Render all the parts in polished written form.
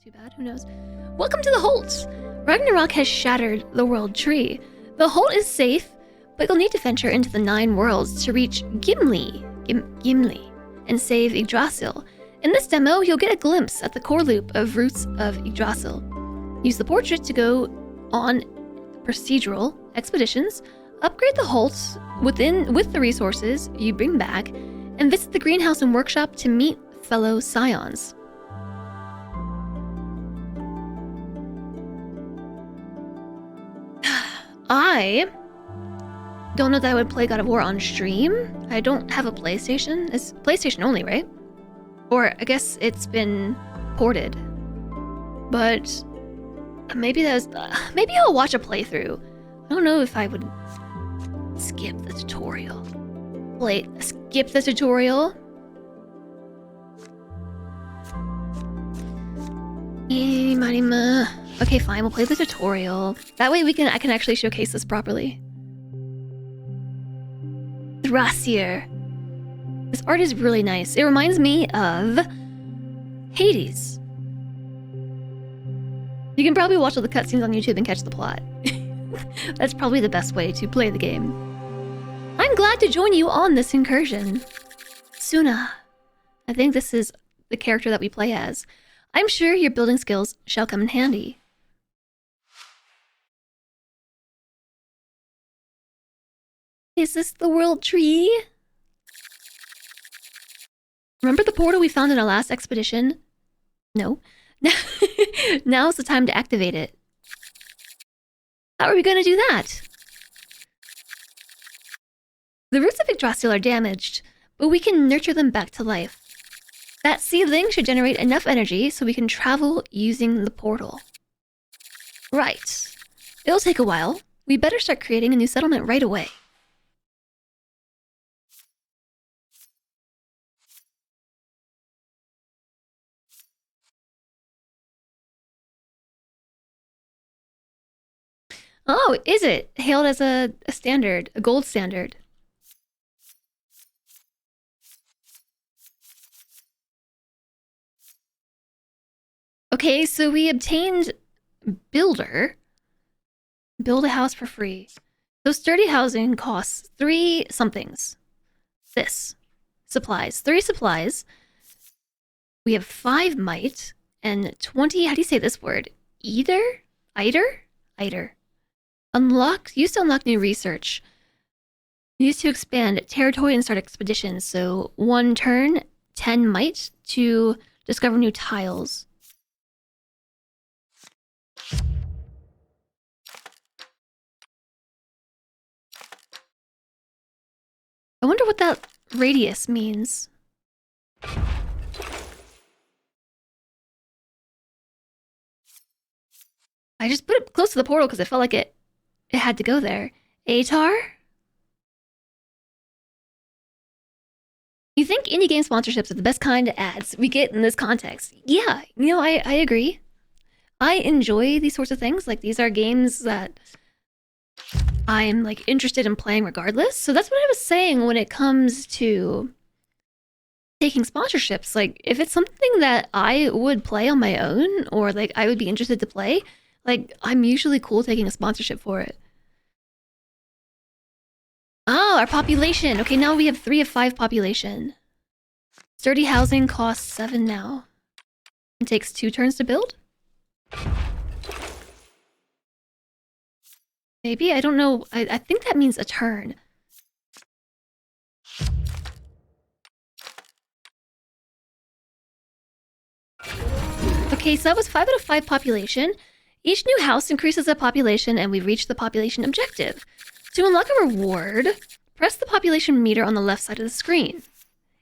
too bad. Who knows? Welcome to the Holt. Ragnarok has shattered the world tree. The Holt is safe, but you'll need to venture into the 9 worlds to reach Gimli and save Yggdrasil. In this demo, you'll get a glimpse at the core loop of Roots of Yggdrasil. Use the portrait to go on procedural expeditions, upgrade the Holt with the resources you bring back, and visit the greenhouse and workshop to meet fellow scions. I don't know that I would play God of War on stream. I don't have a PlayStation. It's PlayStation only, right? Or I guess it's been ported. But maybe maybe I'll watch a playthrough. I don't know if I would skip the tutorial. Skip the tutorial. Okay, fine, we'll play the tutorial. That way I can actually showcase this properly. Yggdrasil. This art is really nice. It reminds me of Hades. You can probably watch all the cutscenes on YouTube and catch the plot. That's probably the best way to play the game. I'm glad to join you on this incursion. Suna. I think this is the character that we play as. I'm sure your building skills shall come in handy. Is this the world tree? Remember the portal we found in our last expedition? No. Now's the time to activate it. How are we going to do that? The roots of Yggdrasil are damaged, but we can nurture them back to life. That seedling should generate enough energy so we can travel using the portal. Right. It'll take a while. We better start creating a new settlement right away. Oh, is it? Hailed as a standard, a gold standard. Okay, so we obtained Builder. Build a house for free. So sturdy housing costs 3 somethings. This. Supplies. 3 supplies. We have 5 might and 20, how do you say this word? Eider? Used to unlock new research. Used to expand territory and start expeditions. So 1 turn, 10 might to discover new tiles. I wonder what that radius means. I just put it close to the portal because I felt like it had to go there. Atar? You think indie game sponsorships are the best kind of ads we get in this context? Yeah, you know, I agree. I enjoy these sorts of things. Like, these are games that I'm, like, interested in playing regardless. So that's what I was saying when it comes to taking sponsorships. Like, if it's something that I would play on my own or, like, I would be interested to play, like, I'm usually cool taking a sponsorship for it. Oh, our population. Okay, now we have 3 of 5 population. Sturdy housing costs 7 now. It takes 2 turns to build? Maybe? I don't know. I think that means a turn. Okay, so that was 5 out of 5 population. Each new house increases the population and we've reached the population objective. To unlock a reward, press the population meter on the left side of the screen.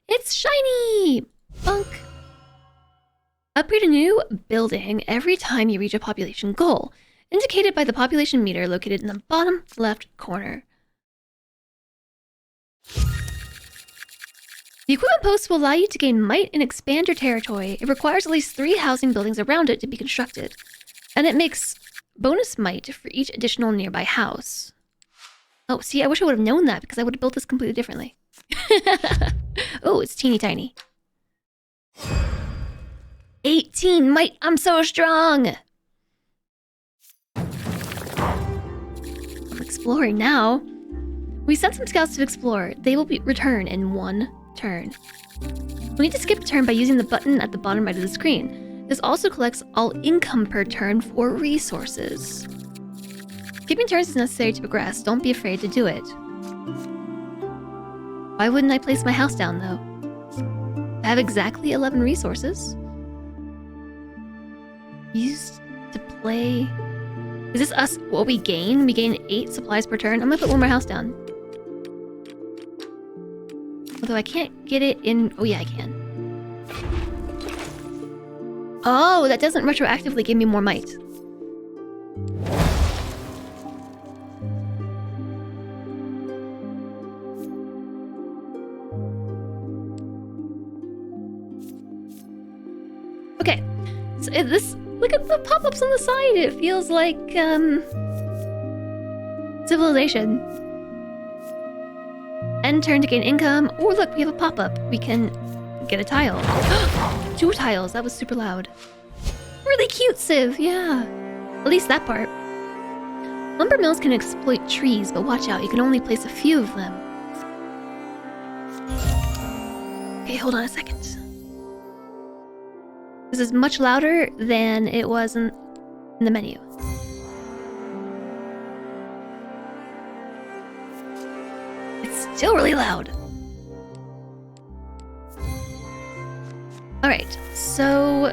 It's shiny! Bunk! Upgrade a new building every time you reach a population goal, indicated by the population meter located in the bottom left corner. The equipment post will allow you to gain might and expand your territory. It requires at least 3 housing buildings around it to be constructed, and it makes bonus might for each additional nearby house. Oh, see, I wish I would have known that because I would have built this completely differently. Oh, it's teeny tiny. 18 might. I'm so strong. I'm exploring now. We sent some scouts to explore. They will return in 1 turn. We need to skip a turn by using the button at the bottom right of the screen. This also collects all income per turn for resources. Skipping turns is necessary to progress. Don't be afraid to do it. Why wouldn't I place my house down, though? I have exactly 11 resources. Used to play... Is this us what we gain? We gain 8 supplies per turn. I'm gonna put one more house down. Although I can't get it in... Oh yeah, I can. Oh, that doesn't retroactively give me more might. Okay, so this... Look at the pop-ups on the side. It feels like, Civilization. End turn to gain income. Oh, look, we have a pop-up. We can get a tile. 2 tiles. That was super loud. Really cute, Civ. Yeah. At least that part. Lumber mills can exploit trees, but watch out. You can only place a few of them. Okay, hold on a second. This is much louder than it was in the menu. It's still really loud. Alright, so...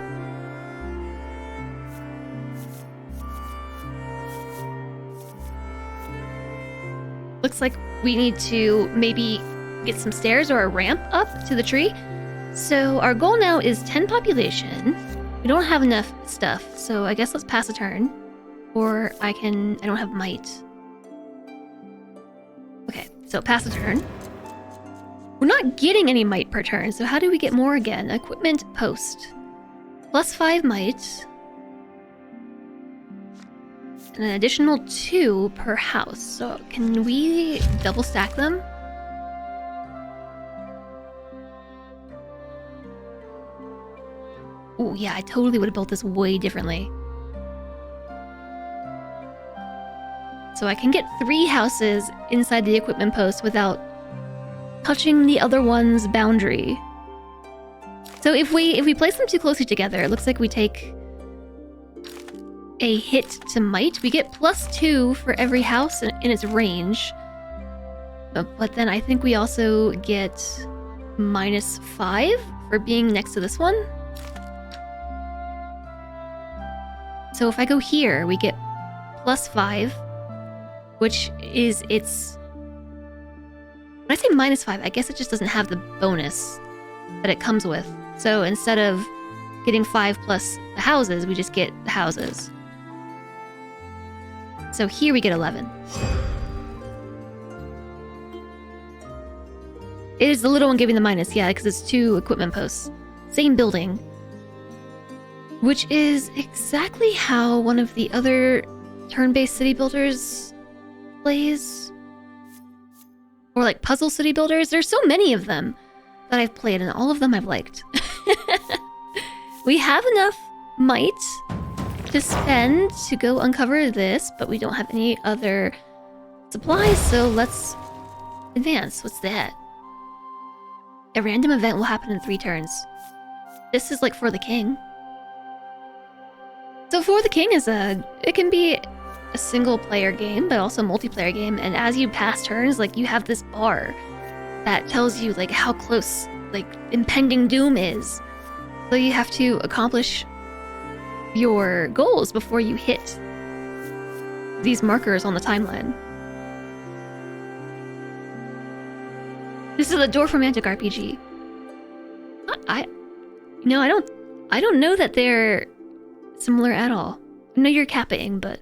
Looks like we need to maybe get some stairs or a ramp up to the tree. So our goal now is 10 population. We don't have enough stuff, so I guess let's pass a turn. Or I don't have might. Okay, so pass a turn. We're not getting any might per turn, so how do we get more again? Equipment post. +5 might. And an additional 2 per house. So can we double stack them? Oh yeah, I totally would have built this way differently. So I can get 3 houses inside the equipment post without touching the other one's boundary. So if we place them too closely together, it looks like we take a hit to might. We get +2 for every house in its range. But then I think we also get -5 for being next to this one. So if I go here, we get +5, which is its... When I say -5, I guess it just doesn't have the bonus that it comes with. So instead of getting 5 plus the houses, we just get the houses. So here we get 11. It is the little one giving the minus, yeah, because it's 2 equipment posts. Same building. Which is exactly how one of the other turn-based city builders plays. Or like puzzle city builders. There's so many of them that I've played, and all of them I've liked. We have enough might to spend to go uncover this, but we don't have any other supplies, so let's advance. What's that? A random event will happen in 3 turns. This is like For the King. So For the King it can be a single player game, but also a multiplayer game, and as you pass turns, like, you have this bar that tells you like how close like impending doom is. So you have to accomplish your goals before you hit these markers on the timeline. This is a Dwarf Romantic RPG. I don't know that they're similar at all. I know you're capping, but...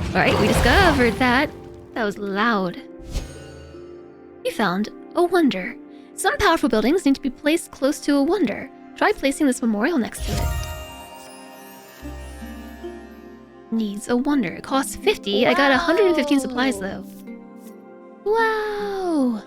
Alright, we discovered that. That was loud. We found a wonder. Some powerful buildings need to be placed close to a wonder. Try placing this memorial next to it. Needs a wonder. It costs 50. Wow. I got 115 supplies though. Wow!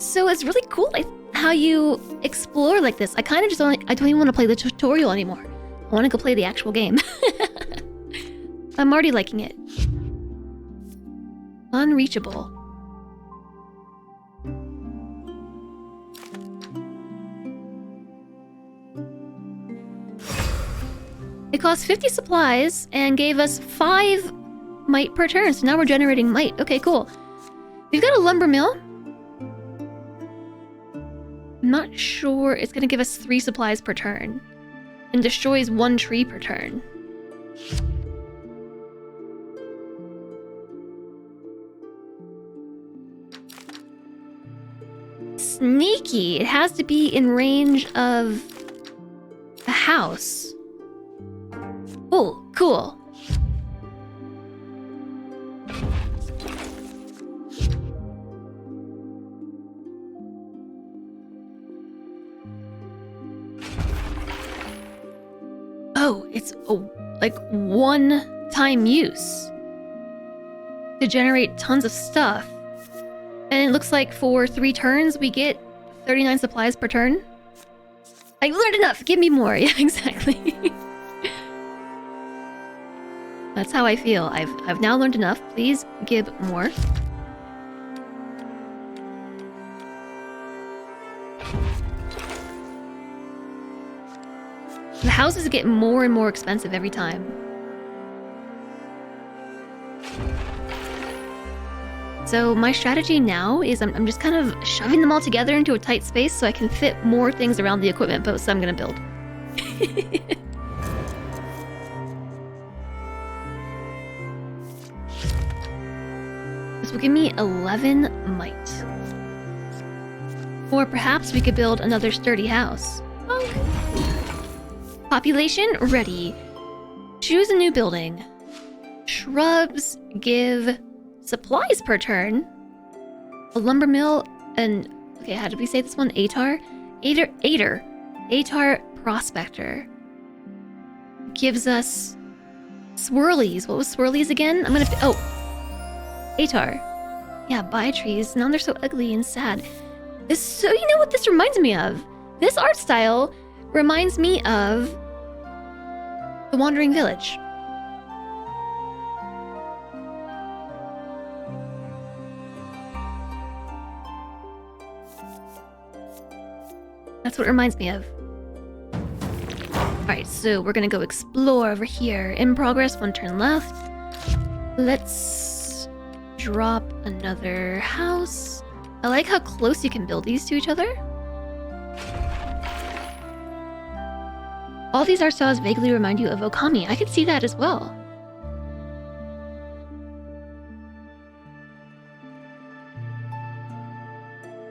So it's really cool like how you explore like this. I kind of just I don't even want to play the tutorial anymore. I want to go play the actual game. I'm already liking it. Unreachable. It cost 50 supplies and gave us 5 might per turn. So now we're generating might. Okay, cool. We've got a lumber mill. I'm not sure. It's going to give us 3 supplies per turn. And destroys 1 tree per turn. Sneaky. It has to be in range of a house. Oh, cool. Oh, it's like one-time use to generate tons of stuff. And it looks like for 3 turns, we get 39 supplies per turn. I learned enough. Give me more. Yeah, exactly. That's how I feel. I've now learned enough. Please give more. The houses get more and more expensive every time. So my strategy now is I'm just kind of shoving them all together into a tight space so I can fit more things around the equipment posts I'm gonna build. This will give me 11 might. Or perhaps we could build another sturdy house. Okay. Population ready. Choose a new building. Shrubs give supplies per turn. A lumber mill and... Okay, how did we say this one? Atar? Atar Prospector. Gives us... Swirlies. What was swirlies again? I'm gonna... Oh! Atar. Yeah, buy trees. Now they're so ugly and sad. So you know what this reminds me of? This art style reminds me of The Wandering Village. That's what it reminds me of. Alright, so we're gonna go explore over here. In progress, 1 turn left. Let's drop another house. I like how close you can build these to each other. All these art styles vaguely remind you of Okami. I could see that as well.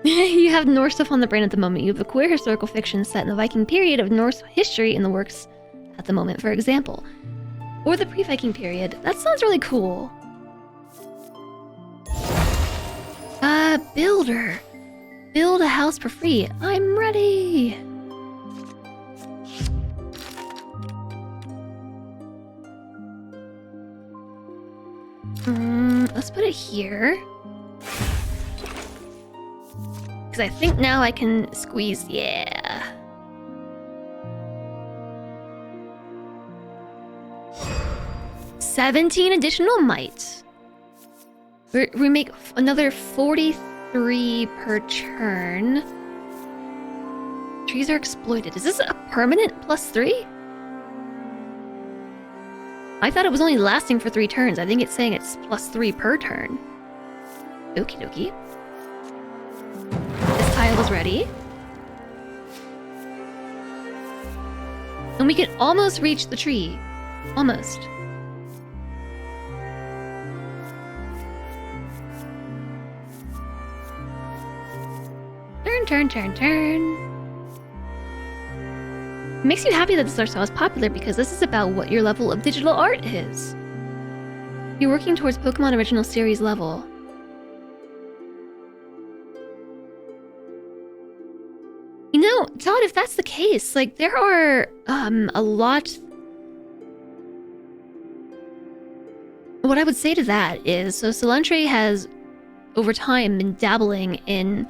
You have Norse stuff on the brain at the moment. You have a queer historical fiction set in the Viking period of Norse history in the works at the moment, for example. Or the pre-Viking period. That sounds really cool. Builder. Build a house for free. I'm ready. Let's put it here. Because I think now I can squeeze, yeah. $17 additional might. We make another 43 per turn. Trees are exploited. Is this a permanent +3? I thought it was only lasting for 3 turns. I think it's saying it's +3 per turn. Okie dokie. This tile is ready. And we can almost reach the tree. Almost. Turn. It makes you happy that this art style is popular because this is about what your level of digital art is. You're working towards Pokemon Original Series level. You know, Todd, if that's the case, like, there are, a lot... What I would say to that is, so Salantre has, over time, been dabbling in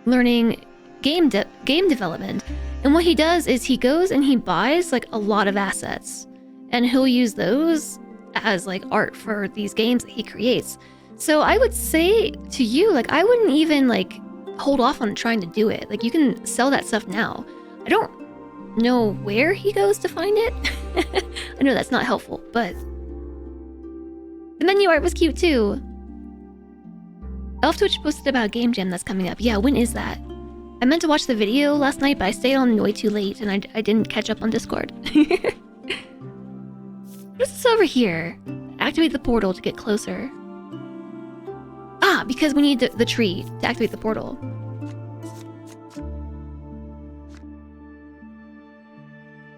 learning game development. And what he does is he goes and he buys like a lot of assets, and he'll use those as like art for these games that he creates. So I would say to you, like, I wouldn't even like hold off on trying to do it. Like, you can sell that stuff now. I don't know where he goes to find it. I know that's not helpful, but the menu art was cute too. Elf Twitch posted about a game jam that's coming up. Yeah, when is that? I meant to watch the video last night, but I stayed on way too late and I didn't catch up on Discord. What's this over here? Activate the portal to get closer. Ah, because we need the tree to activate the portal.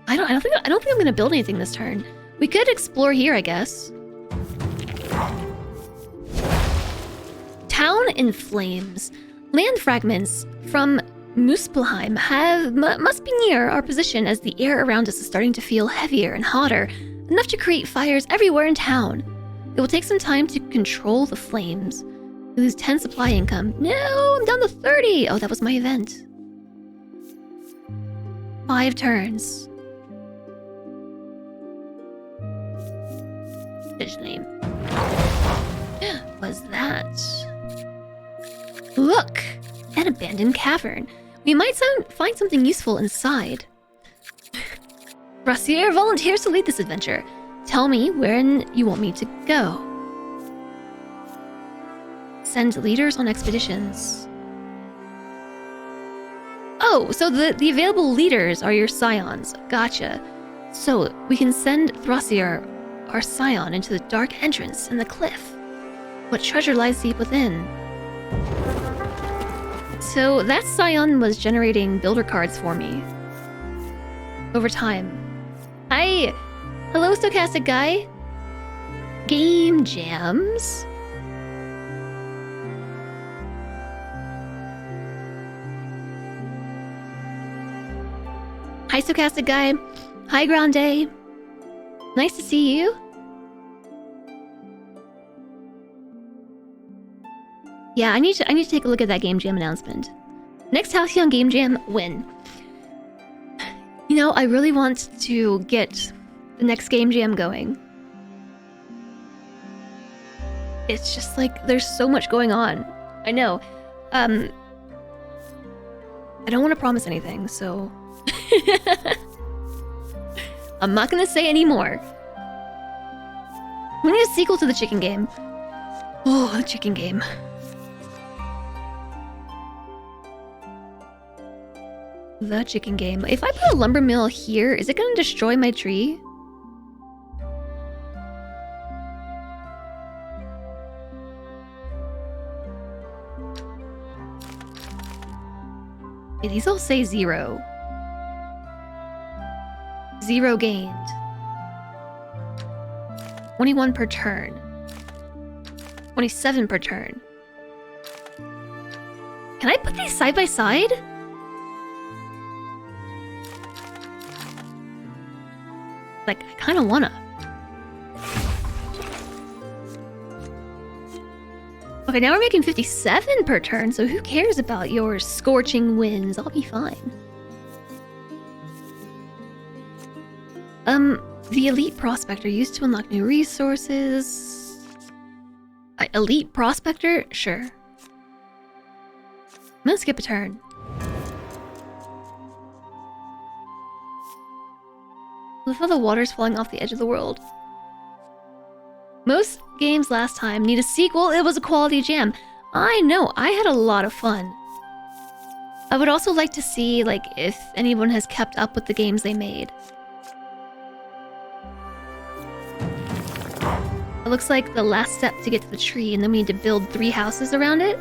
I don't think I'm gonna build anything this turn. We could explore here, I guess. Town in flames. Land fragments from Muspelheim must be near our position, as the air around us is starting to feel heavier and hotter, enough to create fires everywhere in town. It will take some time to control the flames. We lose 10 supply income. No, I'm down to 30. Oh, that was my event. 5 turns. His name was that. Look, an abandoned cavern. We might find something useful inside. Rassier volunteers to lead this adventure. Tell me when you want me to go. Send leaders on expeditions. Oh, so the available leaders are your scions. Gotcha. So we can send Thrasier, our scion, into the dark entrance in the cliff. What treasure lies deep within? So that scion was generating builder cards for me over time. Hi! Hello, stochastic guy. Game jams. Hi, stochastic guy. Hi, Grande. Nice to see you. Yeah, I need to take a look at that Game Jam announcement. Next Halcyon Game Jam, when? You know, I really want to get the next Game Jam going. It's just like, there's so much going on. I know. I don't want to promise anything, so... I'm not gonna say any more. We need a sequel to the chicken game. Oh, the chicken game. The chicken game. If I put a lumber mill here, is it gonna destroy my tree? Okay, these all say 0. 0 gained. 21 per turn. 27 per turn. Can I put these side by side? Like, I kind of wanna. Okay, now we're making 57 per turn, so who cares about your scorching winds? I'll be fine. The Elite Prospector used to unlock new resources. Elite Prospector? Sure. I'm gonna skip a turn. Look how the water's falling off the edge of the world. Most games last time need a sequel. It was a quality jam. I know, I had a lot of fun. I would also like to see, like, if anyone has kept up with the games they made. It looks like the last step to get to the tree, and then we need to build 3 houses around it.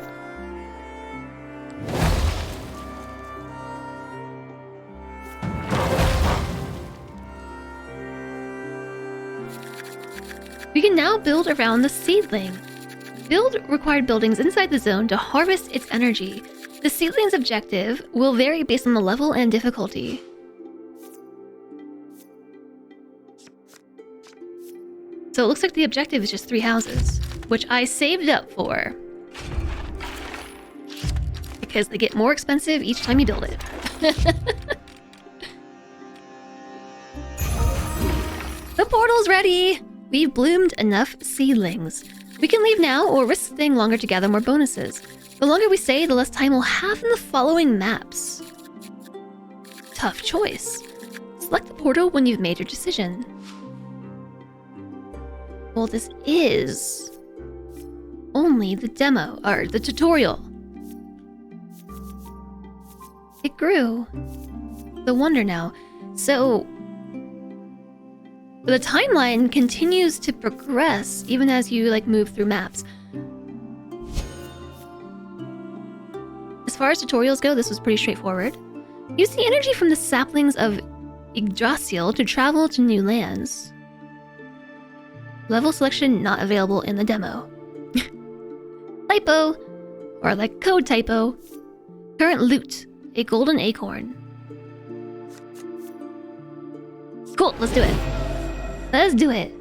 We can now build around the seedling. Build required buildings inside the zone to harvest its energy. The seedling's objective will vary based on the level and difficulty. So it looks like the objective is just 3 houses, which I saved up for. because they get more expensive each time you build it. The portal's ready! We've bloomed enough seedlings. We can leave now or risk staying longer to gather more bonuses. The longer we stay, the less time we'll have in the following maps. Tough choice. Select the portal when you've made your decision. Well, this is only the demo, or the tutorial. It grew. The wonder now. So, the timeline continues to progress even as you move through maps. As far as tutorials go, this was pretty straightforward. Use the energy from the saplings of Yggdrasil to travel to new lands. Level selection not available in the demo. Typo, or code typo. Current loot, a golden acorn. Cool, let's do it. Let's do it.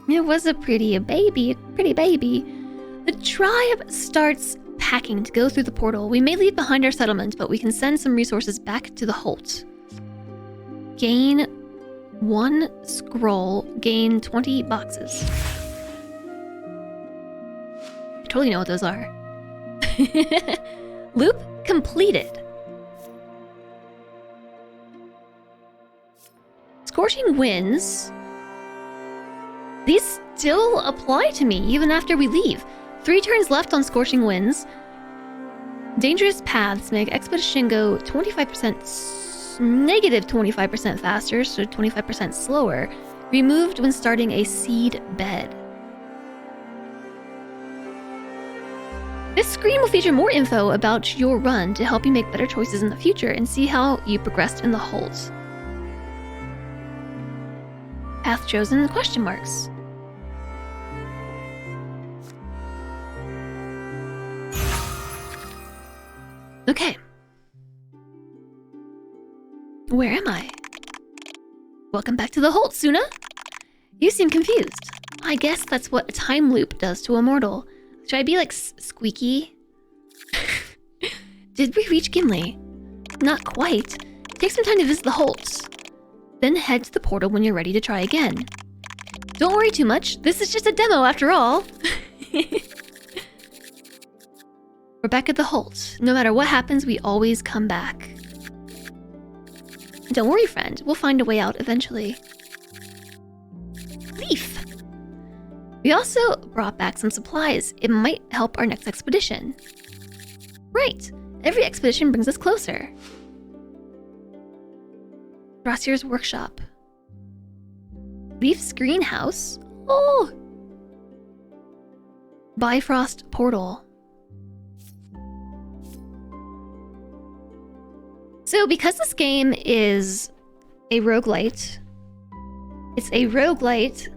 It was a pretty baby. The tribe starts packing to go through the portal. We may leave behind our settlement, but we can send some resources back to the Holt. Gain 1 scroll, gain 20 boxes. I totally know what those are. Loop completed. Scorching winds. These still apply to me even after we leave. 3 turns left on Scorching Winds. Dangerous paths make expedition go 25%, negative 25% faster, so 25% slower. Removed when starting a seed bed. This screen will feature more info about your run to help you make better choices in the future and see how you progressed in the Holt. Path chosen? Question marks. Okay. Where am I? Welcome back to the Holt, Suna. You seem confused. I guess that's what a time loop does to a mortal. Should I be squeaky? Did we reach Gimli? Not quite. Take some time to visit the Holts. Then head to the portal when you're ready to try again. Don't worry too much. This is just a demo after all. We're back at the Holt. No matter what happens, we always come back. Don't worry, friend. We'll find a way out eventually. Leaf! We also brought back some supplies. It might help our next expedition. Right. Every expedition brings us closer. Rossier's workshop. Leaf's greenhouse. Oh! Bifrost portal. So because this game is a roguelite, it's a roguelite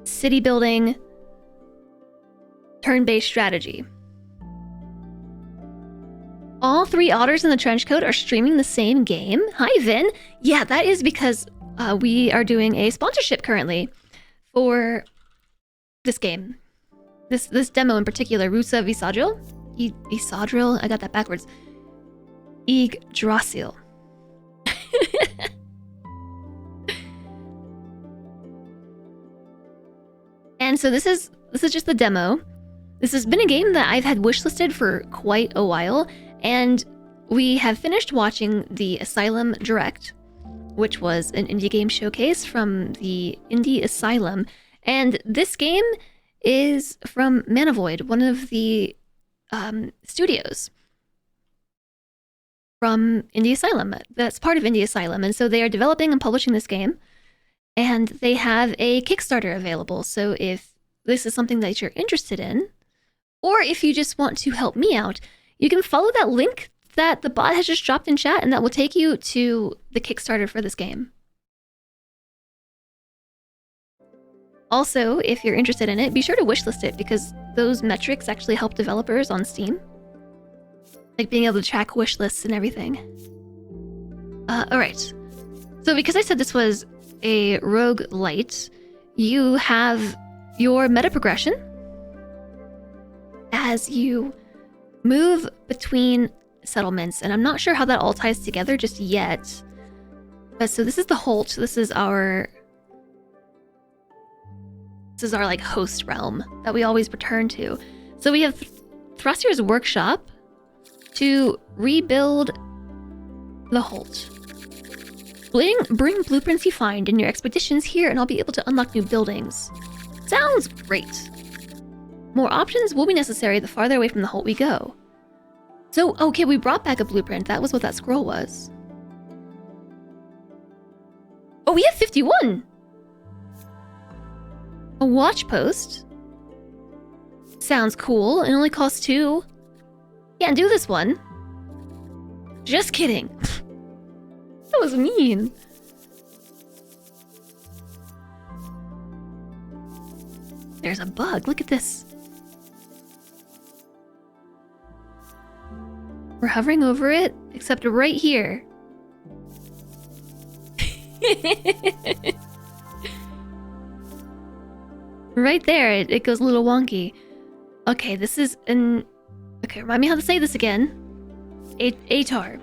city building turn-based strategy. All 3 otters in the trench coat are streaming the same game. Hi, Vin. Yeah, that is because we are doing a sponsorship currently for this game. This demo in particular, Rusa Visadril? Visadril? I got that backwards. Yggdrasil. And so this is just the demo. This has been a game that I've had wishlisted for quite a while, and we have finished watching the Asylum Direct, which was an indie game showcase from the Indie Asylum, and this game is from Manavoid, one of the studios from Indie Asylum. That's part of Indie Asylum, and so they are developing and publishing this game, and they have a Kickstarter available. So if this is something that you're interested in, or if you just want to help me out, you can follow that link that the bot has just dropped in chat, and that will take you to the Kickstarter for this game. Also, if you're interested in it, be sure to wishlist it, because those metrics actually help developers on Steam. Like being able to track wish lists and everything. Alright. So because I said this was a roguelite, you have your meta progression. as you move between settlements, and I'm not sure how that all ties together just yet. But so this is the Holt. This is our like host realm that we always return to. So we have Thrasir's workshop to rebuild the Holt. Bring blueprints you find in your expeditions here, and I'll be able to unlock new buildings. Sounds great. More options will be necessary the farther away from the Holt we go. So, okay, we brought back a blueprint. That was what that scroll was. Oh, we have 51! A watch post. Sounds cool. It only costs 2. Can't do this one. Just kidding. That was mean. There's a bug. Look at this. We're hovering over it, except right here. Right there, it goes a little wonky. Okay, this is an... Okay, remind me how to say this again. Atar.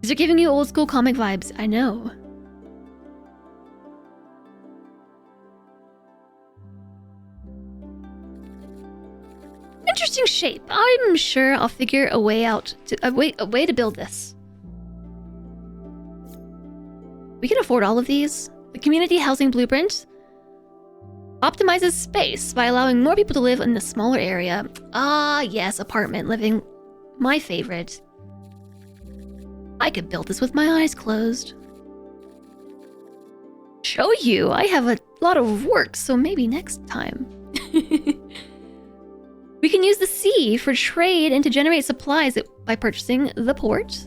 These are giving you old school comic vibes, I know. Interesting shape. I'm sure I'll figure a way out to a way to build this. We can afford all of these. The community housing blueprint optimizes space by allowing more people to live in a smaller area. Ah, yes, apartment living. My favorite. I could build this with my eyes closed. Show you, I have a lot of work, so maybe next time. We can use the sea for trade and to generate supplies by purchasing the port,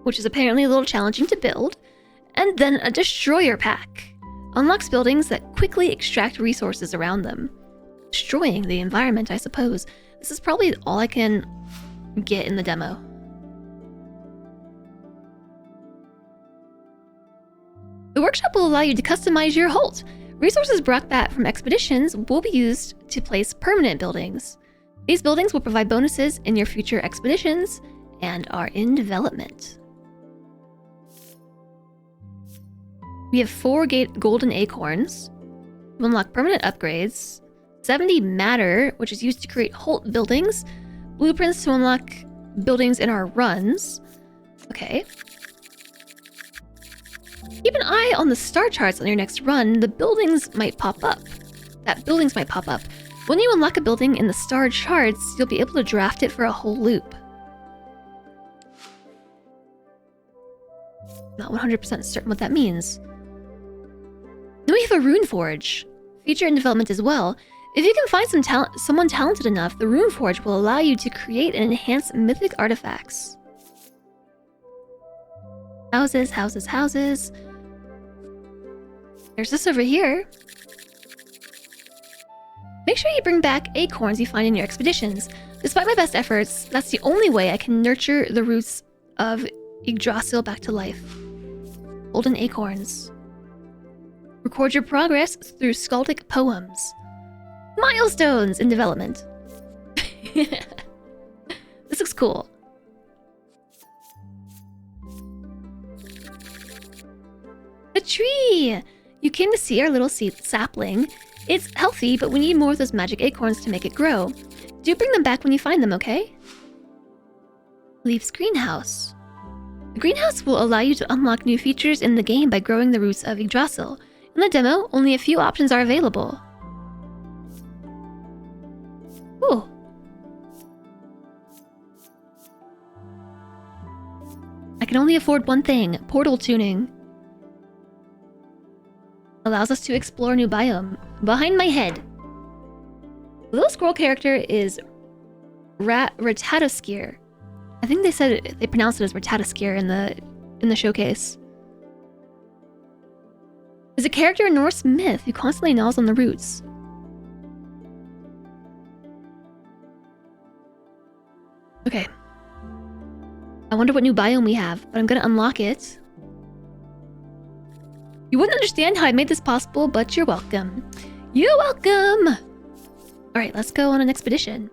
which is apparently a little challenging to build, and then a destroyer pack. Unlocks buildings that quickly extract resources around them. Destroying the environment, I suppose. This is probably all I can get in the demo. The workshop will allow you to customize your Holt. Resources brought back from expeditions will be used to place permanent buildings. These buildings will provide bonuses in your future expeditions and are in development. We have 4 golden acorns to unlock permanent upgrades, 70 matter, which is used to create Holt buildings, blueprints to unlock buildings in our runs. Okay. Keep an eye on the star charts on your next run. The buildings might pop up. When you unlock a building in the star charts, you'll be able to draft it for a whole loop. Not 100% certain what that means. Then we have a rune forge, feature in development as well. If you can find someone talented enough, the rune forge will allow you to create and enhance mythic artifacts. Houses, houses, houses. There's this over here. Make sure you bring back acorns you find in your expeditions. Despite my best efforts, that's the only way I can nurture the roots of Yggdrasil back to life. Golden acorns. Record your progress through skaldic poems. Milestones in development. This looks cool. The tree! You came to see our little sapling. It's healthy, but we need more of those magic acorns to make it grow. Do bring them back when you find them, okay? Leaf's greenhouse. The greenhouse will allow you to unlock new features in the game by growing the roots of Yggdrasil. In the demo, only a few options are available. Ooh. I can only afford one thing, portal tuning. Allows us to explore new biome. Behind my head. The little squirrel character is Ratatoskir. I think they pronounced it as Ratatoskir in the showcase. Is a character in Norse myth who constantly gnaws on the roots. Okay. I wonder what new biome we have, but I'm gonna unlock it. You wouldn't understand how I made this possible, but you're welcome. You're welcome! Alright, let's go on an expedition.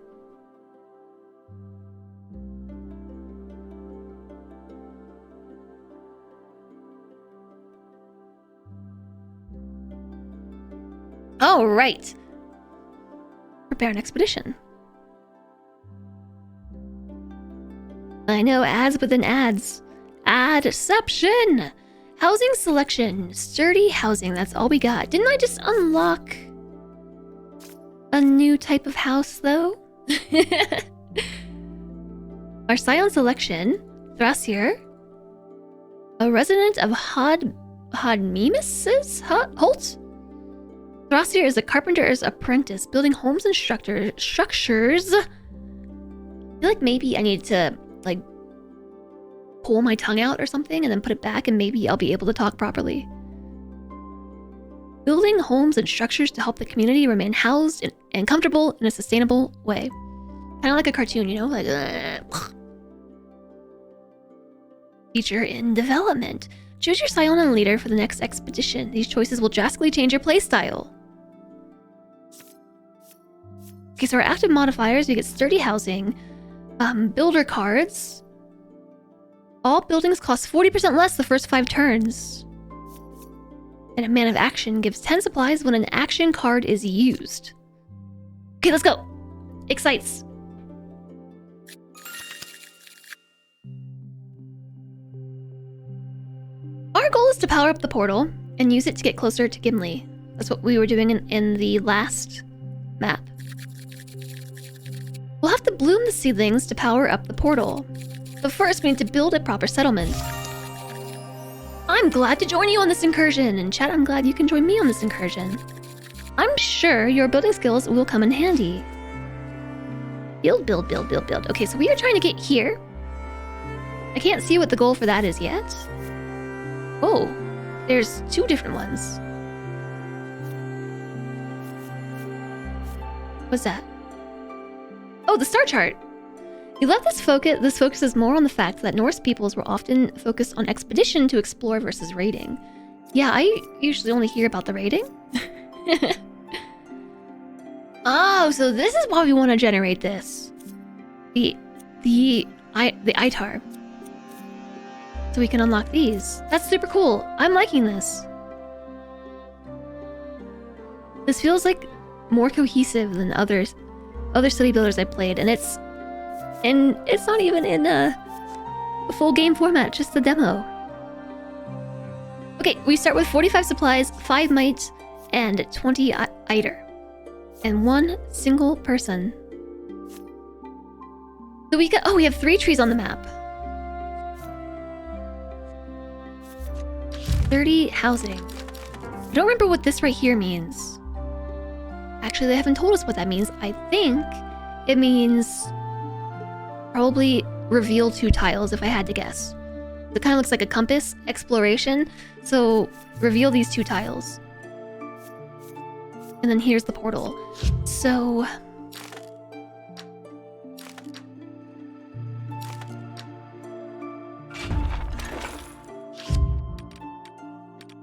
Alright. Prepare an expedition. I know, ads within ads. Adception! Housing selection. Sturdy housing, that's all we got. Didn't I just unlock a new type of house, though? Our Scion selection. Thrasir. A resident of Hodmimus' Holt? Thrasir is a carpenter's apprentice, building homes and structures. I feel like maybe I need to, like, pull my tongue out or something and then put it back and maybe I'll be able to talk properly. Building homes and structures to help the community remain housed and comfortable in a sustainable way. Kind of like a cartoon, you know? Like, Feature in development. Choose your Scion and leader for the next expedition. These choices will drastically change your playstyle. Okay, so our active modifiers, we get sturdy housing, builder cards. All buildings cost 40% less the first 5 turns. And a man of action gives 10 supplies when an action card is used. Okay, let's go. Excites. Our goal is to power up the portal and use it to get closer to Gimli. That's what we were doing in the last map. We'll have to bloom the seedlings to power up the portal. But first, we need to build a proper settlement. I'm glad to join you on this incursion, and chat, I'm glad you can join me on this incursion. I'm sure your building skills will come in handy. Build. Okay, so we are trying to get here. I can't see what the goal for that is yet. Oh, there's 2 different ones. What's that? Oh, the star chart. You left this focuses more on the fact that Norse peoples were often focused on expedition to explore versus raiding. Yeah, I usually only hear about the raiding. Oh, so this is why we want to generate this. The Itar. So we can unlock these. That's super cool. I'm liking this. This feels like more cohesive than other city builders I played, and it's not even in a full game format, just the demo. Okay, we start with 45 supplies, 5 might, and 20 Eider. And 1 single person. So we have 3 trees on the map. 30 housing. I don't remember what this right here means. Actually, they haven't told us what that means. I think it means probably reveal 2 tiles, if I had to guess. It kind of looks like a compass, exploration. So reveal these 2 tiles. And then here's the portal. So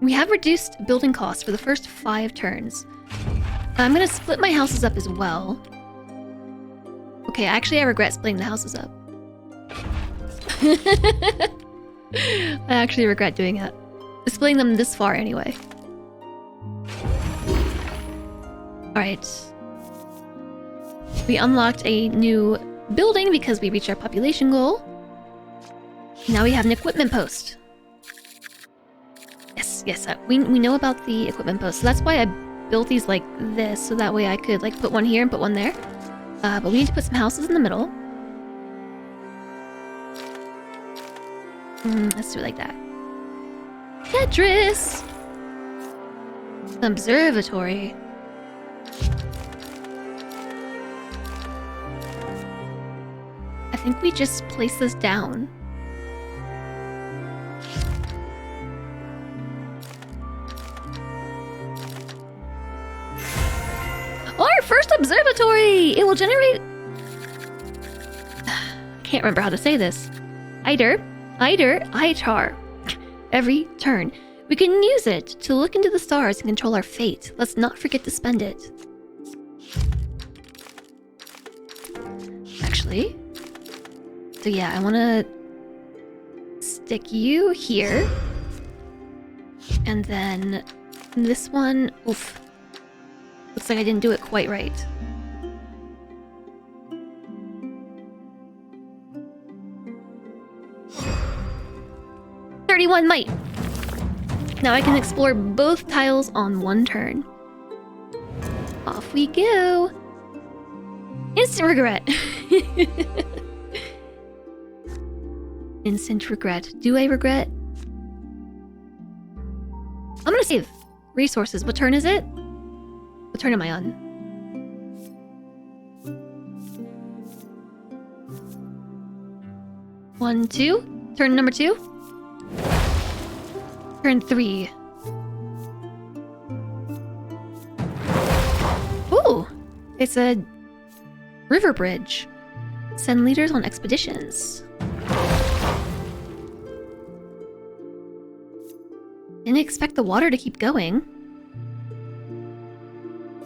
we have reduced building costs for the first 5 turns. I'm gonna split my houses up as well. Okay, actually I regret splitting the houses up. I actually regret doing it. Splitting them this far anyway. Alright. We unlocked a new building because we reached our population goal. Now we have an equipment post. Yes, we know about the equipment post. So that's why I built these like this, so that way I could like put one here and put one there. But we need to put some houses in the middle. Let's do it like that. Tetris! Observatory. I think we just place this down. Our first observatory! It will generate... I can't remember how to say this. Itar. Every turn. We can use it to look into the stars and control our fate. Let's not forget to spend it. Actually... So yeah, I want to stick you here. And then this one... Oof. Looks like I didn't do it quite right. "31 might." Now I can explore both tiles on one turn. Off we go. Instant regret. Instant regret. Do I regret? I'm gonna save. Resources. What turn is it? What turn am I on? One, two. Turn number 2. Turn 3. Ooh! It's a river bridge. Send leaders on expeditions. Didn't expect the water to keep going.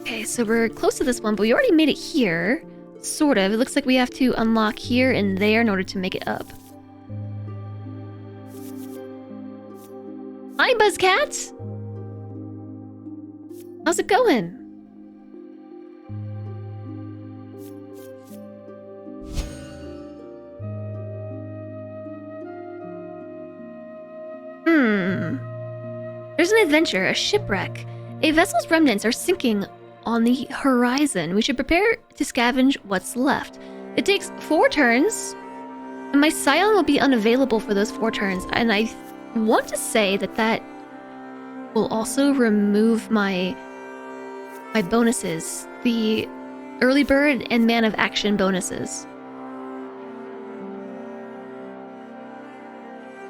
Okay, so we're close to this one, but we already made it here. Sort of. It looks like we have to unlock here and there in order to make it up. Hi, Buzzcat! How's it going? There's an adventure, a shipwreck. A vessel's remnants are sinking on the horizon. We should prepare to scavenge what's left. It takes 4 turns, and my Scion will be unavailable for those 4 turns, and I want to say that will also remove my bonuses, the early bird and man of action bonuses.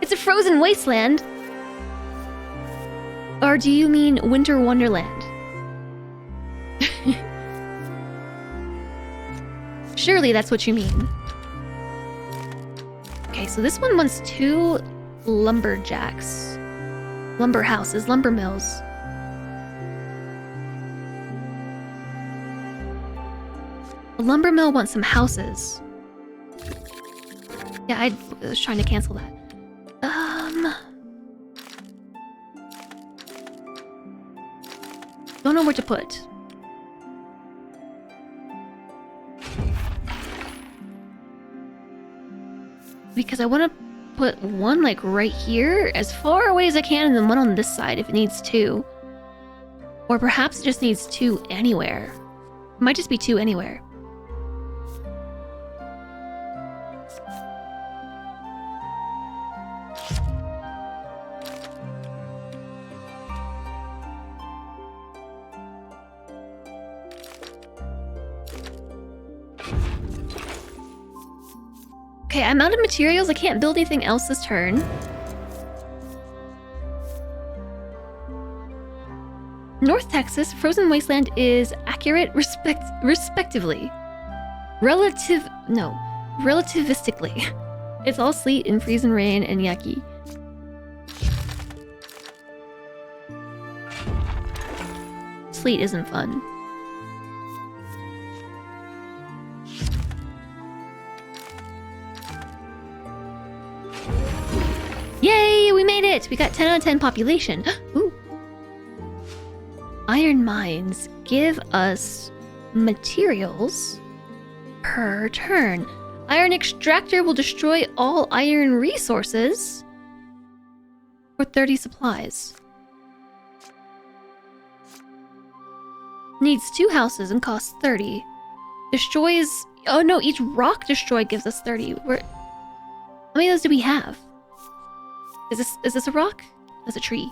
It's a frozen wasteland. Or do you mean Winter Wonderland? Surely that's what you mean. Okay, so this one wants 2 lumberjacks. Lumber houses, lumber mills. The lumber mill wants some houses. Yeah, I was trying to cancel that. Don't know where to put. Because I want to put one like right here, as far away as I can, and then one on this side if it needs 2. Or perhaps it just needs 2 anywhere. It might just be 2 anywhere. Okay, I'm out of materials. I can't build anything else this turn. North Texas, frozen wasteland is accurate respectively. Relativistically. It's all sleet and freezing rain and yucky. Sleet isn't fun. Yay, we made it! We got 10 out of 10 population. Ooh. Iron mines give us materials per turn. Iron extractor will destroy all iron resources for 30 supplies. Needs 2 houses and costs 30. Destroys... Oh no, each rock destroyed gives us 30. How many of those do we have? Is this a rock? That's a tree. Is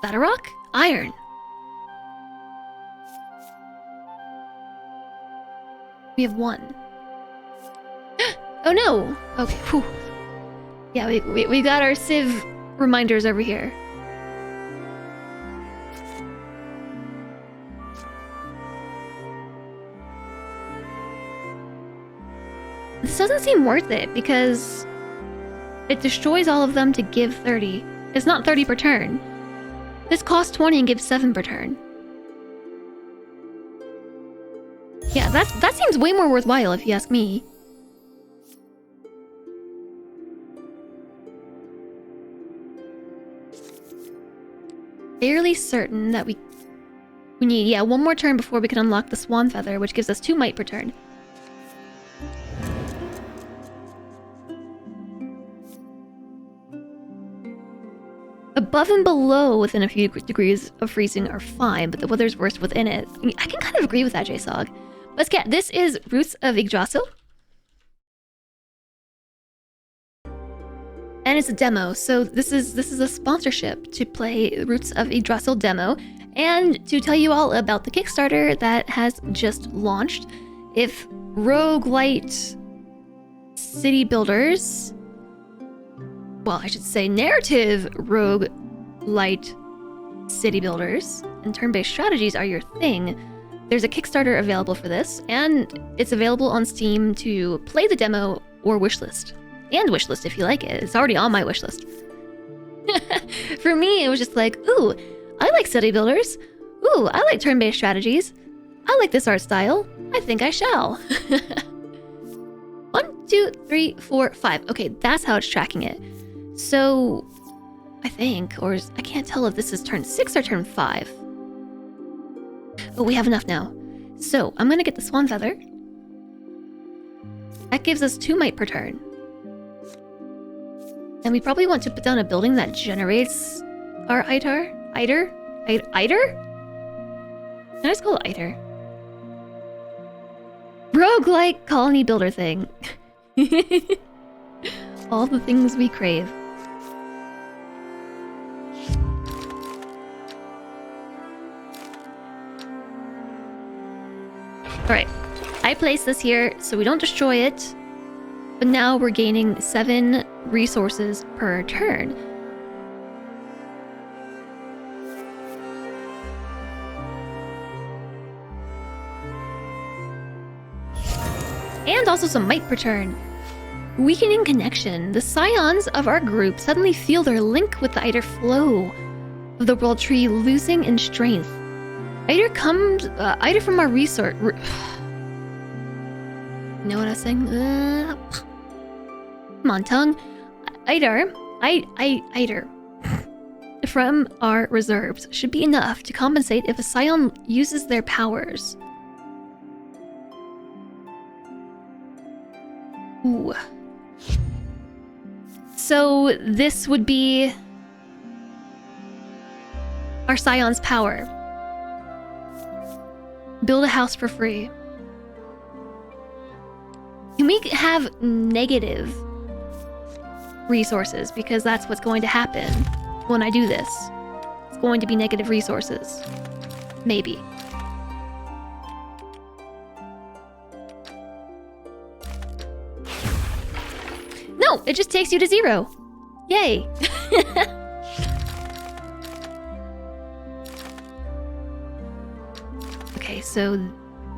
that a rock? Iron. We have 1. Oh no! Okay, whew. Yeah, we got our Civ reminders over here. This doesn't seem worth it because it destroys all of them to give 30. It's not 30 per turn. This costs 20 and gives 7 per turn. Yeah, that seems way more worthwhile if you ask me. Fairly certain that we need, yeah, one more turn before we can unlock the Swan Feather, which gives us 2 might per turn. Above and below within a few degrees of freezing are fine, but the weather's worse within it. I can kind of agree with that, JSOG. Let's get, this is Roots of Yggdrasil. And it's a demo, so this is a sponsorship to play Roots of Yggdrasil demo, and to tell you all about the Kickstarter that has just launched. If Roguelite city builders, well, I should say narrative Roguelite city builders and turn-based strategies are your thing, there's a Kickstarter available for this, and it's available on Steam to play the demo or wishlist. And wishlist if you like it. It's already on my wishlist. For me, it was just like, ooh, I like city builders. Ooh, I like turn-based strategies. I like this art style. I think I shall. 1, 2, 3, 4, 5. Okay, that's how it's tracking it. So, I think, or I can't tell if this is turn 6 or turn 5. Oh, we have enough now. So, I'm gonna get the Swan Feather. That gives us 2 might per turn. And we probably want to put down a building that generates our Eider? Eider? Can I just call it Eider? Roguelike colony builder thing. All the things we crave. Alright, I place this here so we don't destroy it. But now we're gaining 7 resources per turn. And also some might per turn. Weakening connection. The scions of our group suddenly feel their link with the Eider flow of the world tree losing in strength. Eider comes, Eider from our resort. You know what I was saying? Come on, tongue. Eider from our reserves should be enough to compensate if a scion uses their powers. Ooh. So this would be our scion's power. Build a house for free. Can we have negative resources? Because that's what's going to happen when I do this. It's going to be negative resources. Maybe. No, it just takes you to 0. Yay. Okay, so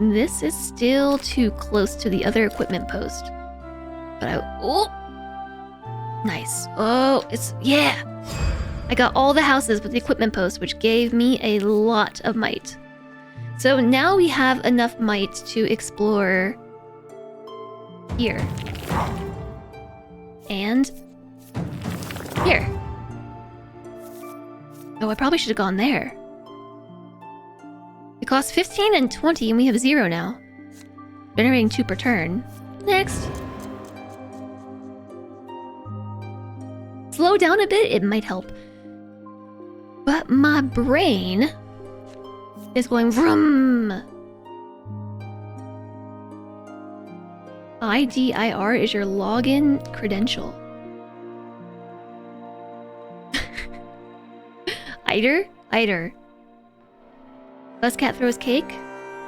this is still too close to the other equipment post. But oh! Nice. Oh, yeah! I got all the houses with the equipment post, which gave me a lot of might. So now we have enough might to explore here. And here. Oh, I probably should have gone there. It costs 15 and 20, and we have 0 now. Generating 2 per turn. Next. Slow down a bit, it might help. But my brain is going vroom. IDIR is your login credential. Eider. Buzzcat throws cake?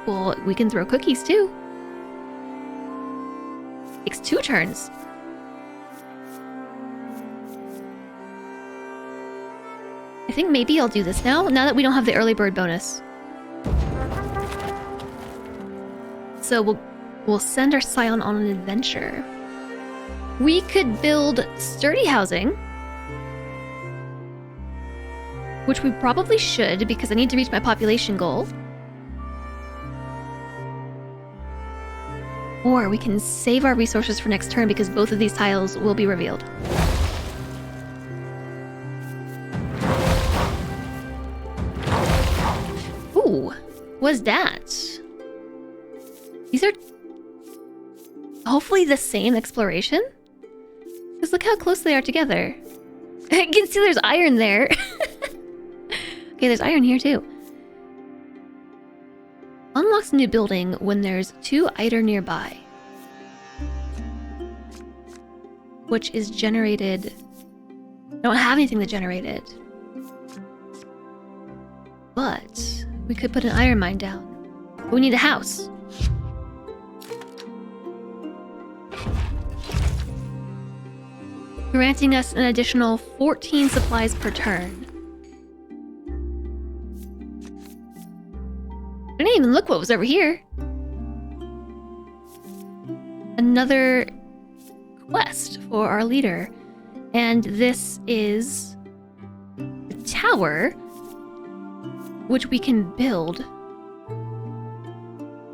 Well, we can throw cookies too. Takes 2 turns. I think maybe I'll do this now that we don't have the early bird bonus. So we'll send our scion on an adventure. We could build sturdy housing. which we probably should because I need to reach my population goal. Or we can save our resources for next turn because both of these tiles will be revealed. Ooh, what's that? These are hopefully the same exploration? Because look how close they are together. I can see there's iron there. Okay, there's iron here too. Unlocks a new building when there's 2 iron nearby. Which is generated... I don't have anything to generate it. But we could put an iron mine down. But we need a house. Granting us an additional 14 supplies per turn. I didn't even look what was over here. Another quest for our leader. And this is a tower which we can build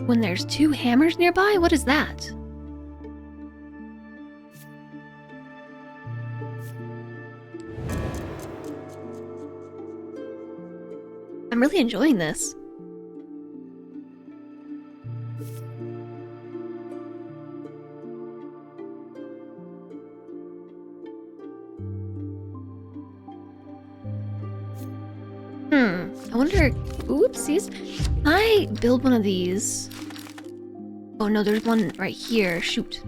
when there's 2 hammers nearby? What is that? I'm really enjoying this. I wonder... Oopsies. Can I build one of these? Oh no, there's one right here. Shoot.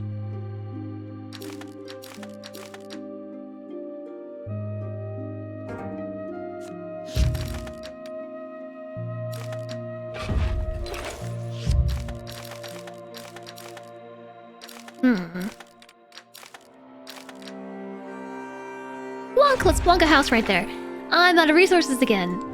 Plonk! Let's plonk a house right there. I'm out of resources again.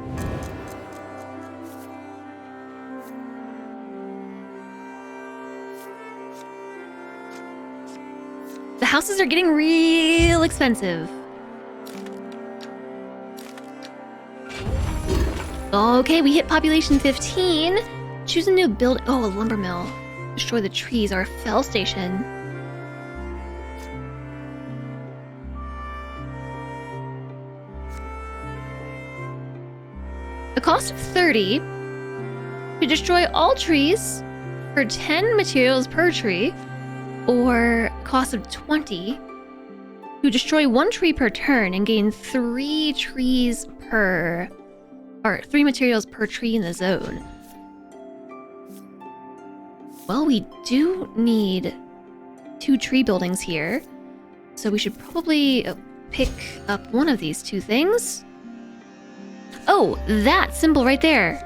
The houses are getting real expensive. Okay, we hit population 15. Choose a new build. Oh, a lumber mill. Destroy the trees. Our fell station. A cost of 30 to destroy all trees for 10 materials per tree, or cost of 20 to destroy 1 tree per turn and gain 3 trees per, or 3 materials per tree in the zone. Well, we do need 2 tree buildings here, so we should probably pick up one of these 2 things. Oh, that symbol right there.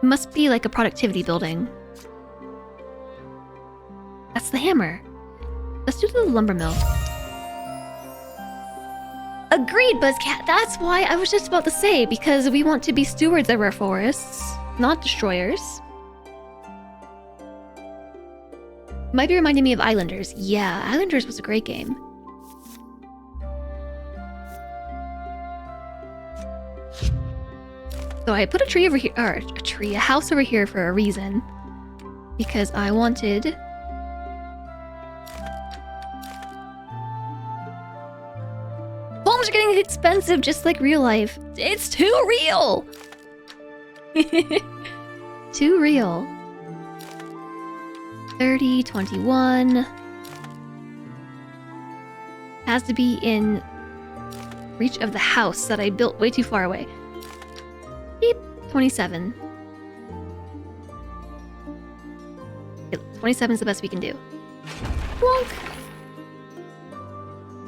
Must be like a productivity building. That's the hammer. Let's do the lumber mill. Agreed, Buzzcat. That's why I was just about to say, because we want to be stewards of our forests, not destroyers. Might be reminding me of Islanders. Yeah, Islanders was a great game. So I put a tree over here, or a house over here for a reason. Because I wanted... Homes are getting expensive just like real life. It's too real! Too real. 30, 21... Has to be in reach of the house that I built way too far away. Beep, 27. 27 is the best we can do. Plonk.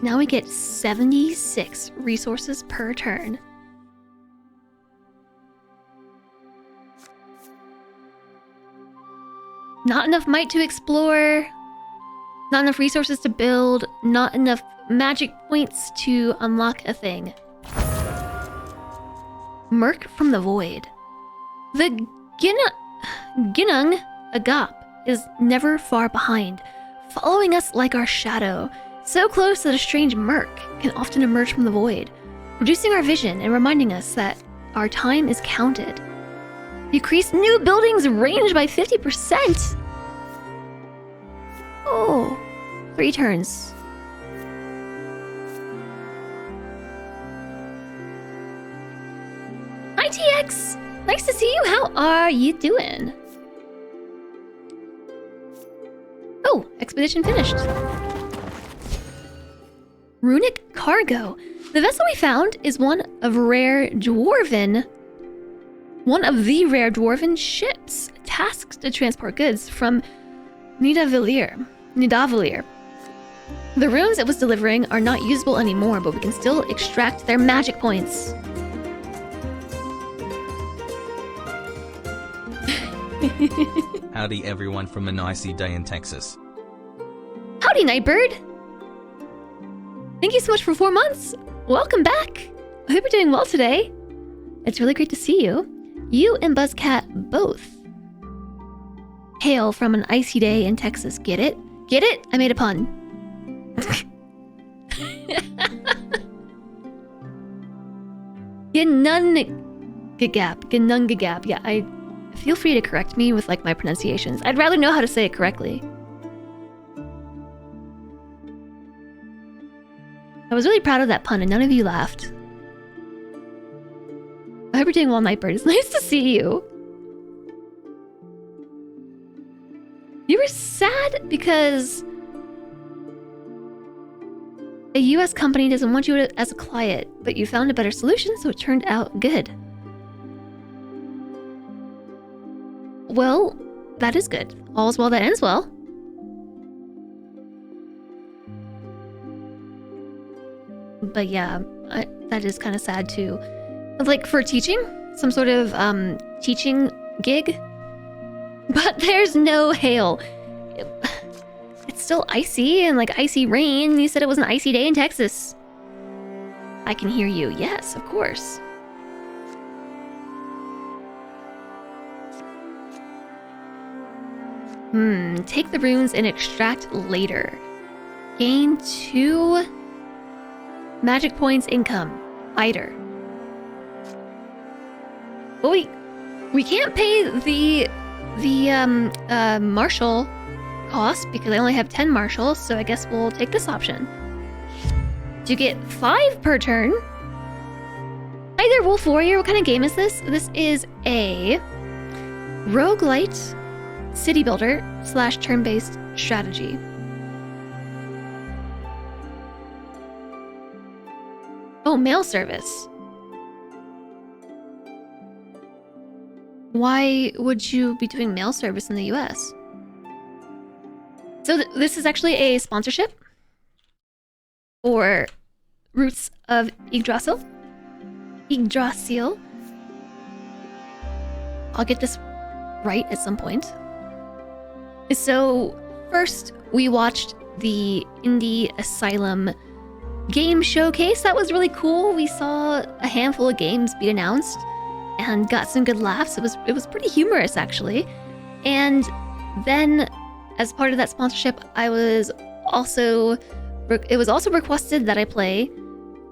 Now we get 76 resources per turn. Not enough might to explore. Not enough resources to build. Not enough magic points to unlock a thing. Murk from the Void. The Ginung Agap is never far behind, following us like our shadow, so close that a strange murk can often emerge from the void. reducing our vision and reminding us that our time is counted. Decrease new buildings range by 50%. Oh, 3 turns. Hi TX, nice to see you. How are you doing? Oh, expedition finished. Runic cargo. The vessel we found is one of the rare dwarven ships tasked to transport goods from Nidavellir. The runes it was delivering are not usable anymore, but we can still extract their magic points. Howdy everyone from an icy day in Texas. Howdy, Nightbird! Thank you so much for 4 months! Welcome back! I hope you're doing well today. It's really great to see you. You and Buzzcat both hail from an icy day in Texas. Get it? Get it? I made a pun. Genungagap. Yeah, I feel free to correct me with like my pronunciations. I'd rather know how to say it correctly. I was really proud of that pun and none of you laughed. I hope you're doing well, Nightbird. It's nice to see you. You were sad because a US company doesn't want you as a client, but you found a better solution, so it turned out good. Well, that is good. All's well that ends well. But yeah, that is kind of sad too. Like for teaching, some sort of teaching gig. But there's no hail. It's still icy and like icy rain. You said it was an icy day in Texas. I can hear you. Yes, of course. Take the runes and extract later. Gain 2 magic points income. Either. Well, we can't pay the marshal cost because I only have 10 marshals, so I guess we'll take this option. You get 5 per turn. Hi there, Wolf Warrior. What kind of game is this? This is a roguelite city builder / turn-based strategy. Oh, mail service. Why would you be doing mail service in the US? So this is actually a sponsorship for Roots of Yggdrasil. I'll get this right at some point. So first we watched the Indie Asylum game showcase. That was really cool. We saw a handful of games be announced and got some good laughs. It was pretty humorous actually. And then as part of that sponsorship, it was also requested that I play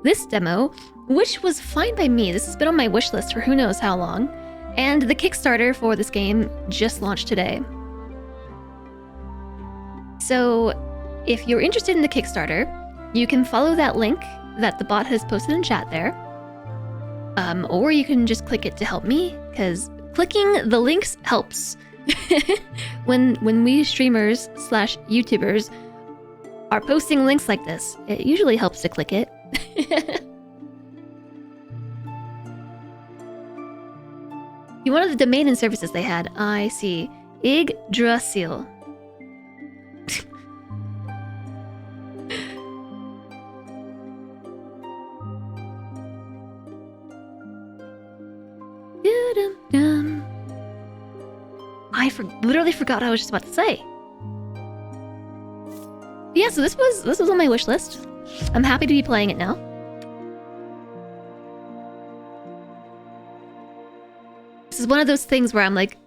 this demo, which was fine by me. This has been on my wish list for who knows how long. And the Kickstarter for this game just launched today. So if you're interested in the Kickstarter, you can follow that link that the bot has posted in chat there. Or you can just click it to help me, because clicking the links helps. when we streamers / YouTubers are posting links like this, it usually helps to click it. You wanted the domain and services they had. I see. Yggdrasil. I literally forgot what I was just about to say. Yeah, so this was on my wish list. I'm happy to be playing it now. This is one of those things where I'm like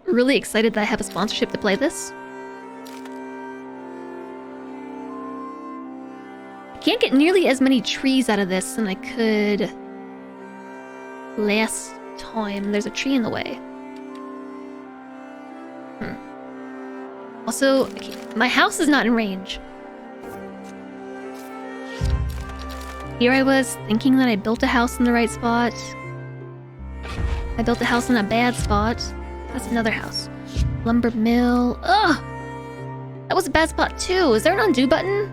really excited that I have a sponsorship to play this. can't get nearly as many trees out of this than I could last time. There's a tree in the way. Also, my house is not in range. Here I was thinking that I built a house in the right spot. I built a house in a bad spot. That's another house. Lumber mill. Ugh! That was a bad spot too. Is there an undo button?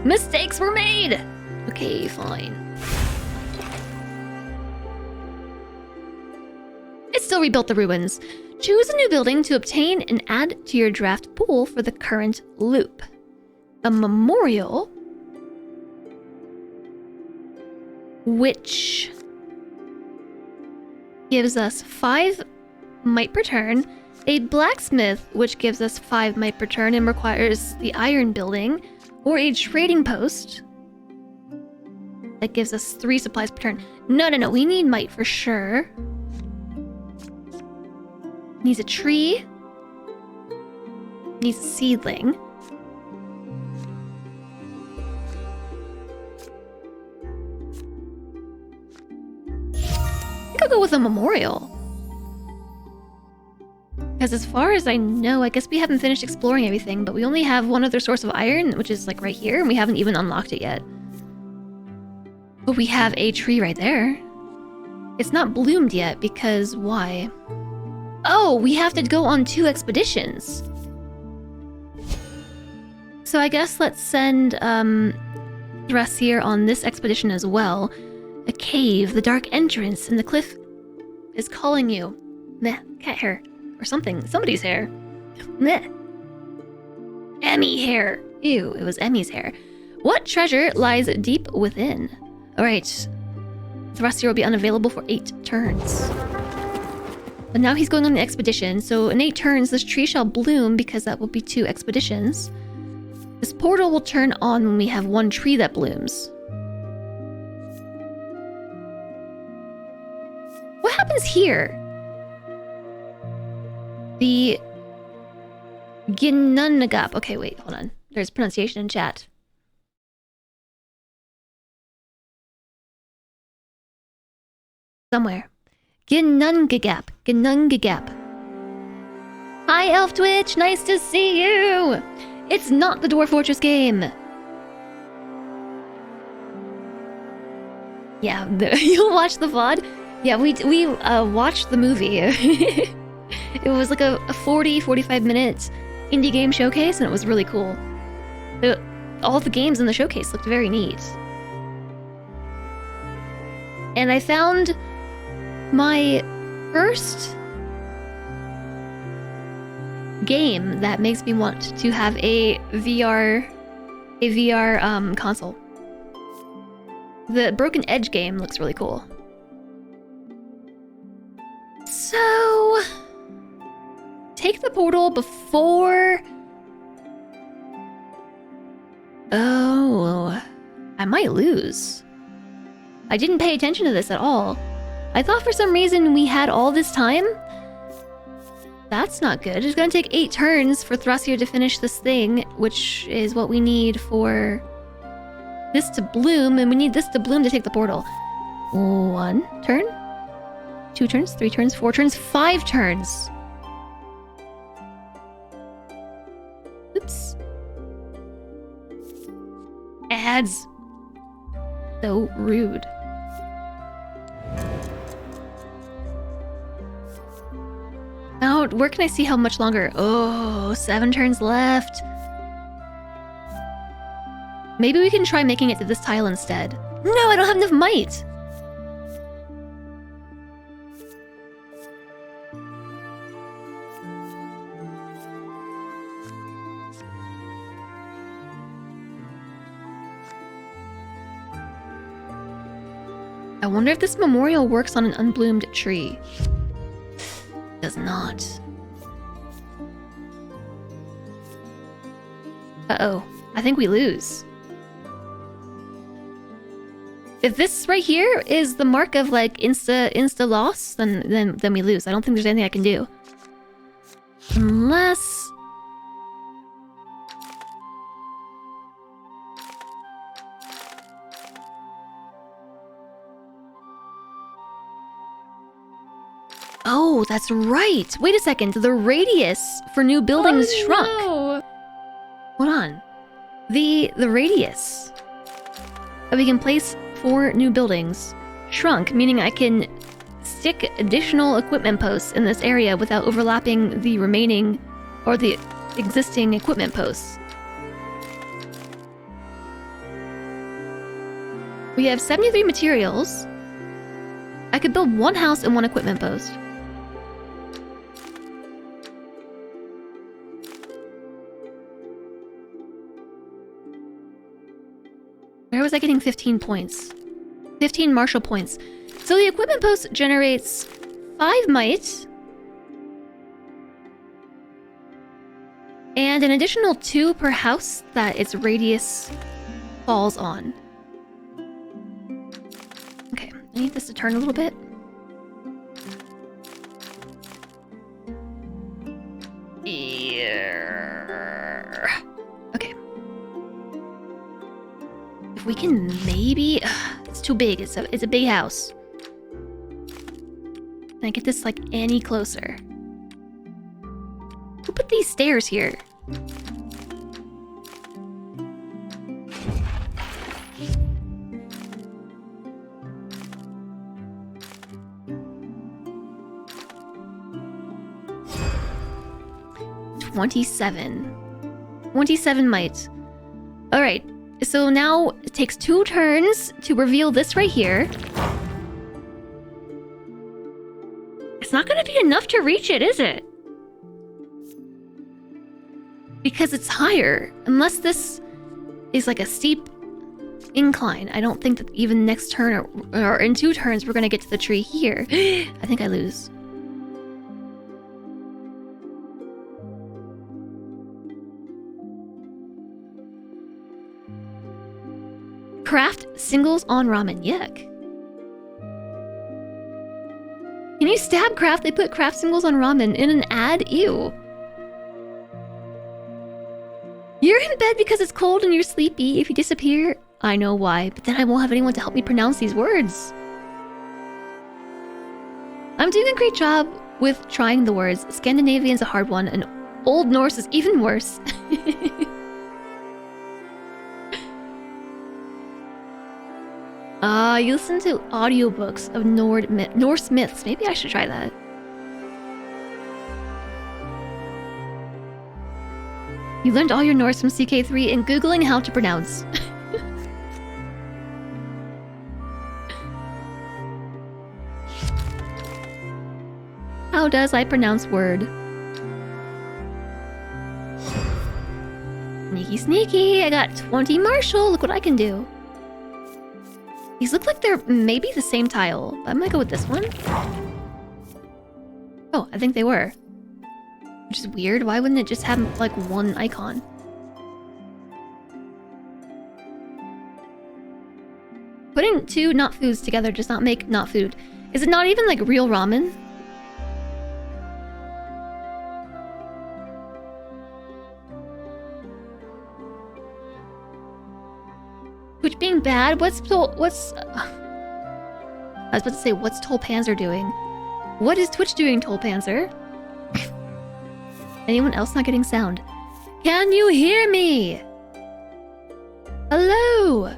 Mistakes were made! Okay, fine. It still rebuilt the ruins. Choose a new building to obtain and add to your draft pool for the current loop. A memorial, which gives us 5 might per turn. A blacksmith, which gives us 5 might per turn and requires the iron building. Or a trading post that gives us 3 supplies per turn. No, we need might for sure. Needs a tree. Needs a seedling. I think I'll go with a memorial. Because as far as I know, I guess we haven't finished exploring everything, but we only have one other source of iron, which is like right here, and we haven't even unlocked it yet. But we have a tree right there. It's not bloomed yet, because why? Oh, we have to go on 2 expeditions. So I guess let's send Yggdrasil on this expedition as well. A cave, the dark entrance, and the cliff is calling you. Meh, cat hair. Or something. Somebody's hair. Meh. Emmy hair. Ew, it was Emmy's hair. What treasure lies deep within? Alright. Thrusty will be unavailable for 8 turns. But now he's going on the expedition, so in 8 turns this tree shall bloom because that will be 2 expeditions. This portal will turn on when we have 1 tree that blooms. What happens here? The Ginnungagap. Okay, wait, hold on. There's pronunciation in chat. Somewhere. Ginnungagap. Ginnungagap. Hi, Elf Twitch. Nice to see you. It's not the Dwarf Fortress game. Yeah, you'll watch the VOD. Yeah, we watched the movie. It was like a 40-45 minute indie game showcase, and it was really cool. All the games in the showcase looked very neat. And I found my first game that makes me want to have a VR console. The Broken Edge game looks really cool. So take the portal before... Oh, I might lose. I didn't pay attention to this at all. I thought for some reason we had all this time. That's not good. It's gonna take 8 turns for Thrasir to finish this thing, which is what we need for this to bloom, and we need this to bloom to take the portal. 1 turn, 2 turns, 3 turns, 4 turns, 5 turns. Oops. Ads. So rude. Now, where can I see how much longer? Oh, 7 turns left. Maybe we can try making it to this tile instead. No, I don't have enough might. I wonder if this memorial works on an unbloomed tree. Does not. Uh-oh. I think we lose. If this right here is the mark of like insta loss, then we lose. I don't think there's anything I can do. Unless Oh, that's right. Wait a second. The radius for new buildings shrunk. No. Hold on. The radius that we can place for new buildings shrunk, meaning I can stick additional equipment posts in this area without overlapping the remaining or the existing equipment posts. We have 73 materials. I could build one house and one equipment post. Where was I getting 15 points? 15 Marshall points. So the equipment post generates 5 might. And an additional 2 per house that its radius falls on. Okay, I need this to turn a little bit. Yeah. Okay. If we can maybe... it's too big. It's a big house. Can I get this, like, any closer? Who put these stairs here? $27 might. Alright, so now it takes 2 turns to reveal this right here. It's not gonna be enough to reach it, is it? Because it's higher. Unless this is like a steep incline. I don't think that even next turn or in 2 turns we're gonna get to the tree here. I think I lose. Craft singles on ramen. Yuck. Can you stab craft? They put craft singles on ramen in an ad? Ew. You're in bed because it's cold and you're sleepy. If you disappear, I know why, but then I won't have anyone to help me pronounce these words. I'm doing a great job with trying the words. Scandinavian's a hard one, and Old Norse is even worse. You listen to audiobooks of Norse myths. Maybe I should try that. You learned all your Norse from CK3 and Googling how to pronounce. How does I pronounce word? Sneaky, sneaky. I got 20 Marshall. Look what I can do. These look like they're maybe the same tile, but I'm gonna go with this one. Oh, I think they were. Which is weird. Why wouldn't it just have, like, one icon? Putting 2 not foods together does not make not food. Is it not even, like, real ramen? Twitch being bad? I was about to say, what's Tolpanzer doing? What is Twitch doing, Tolpanzer? Anyone else not getting sound? Can you hear me? Hello?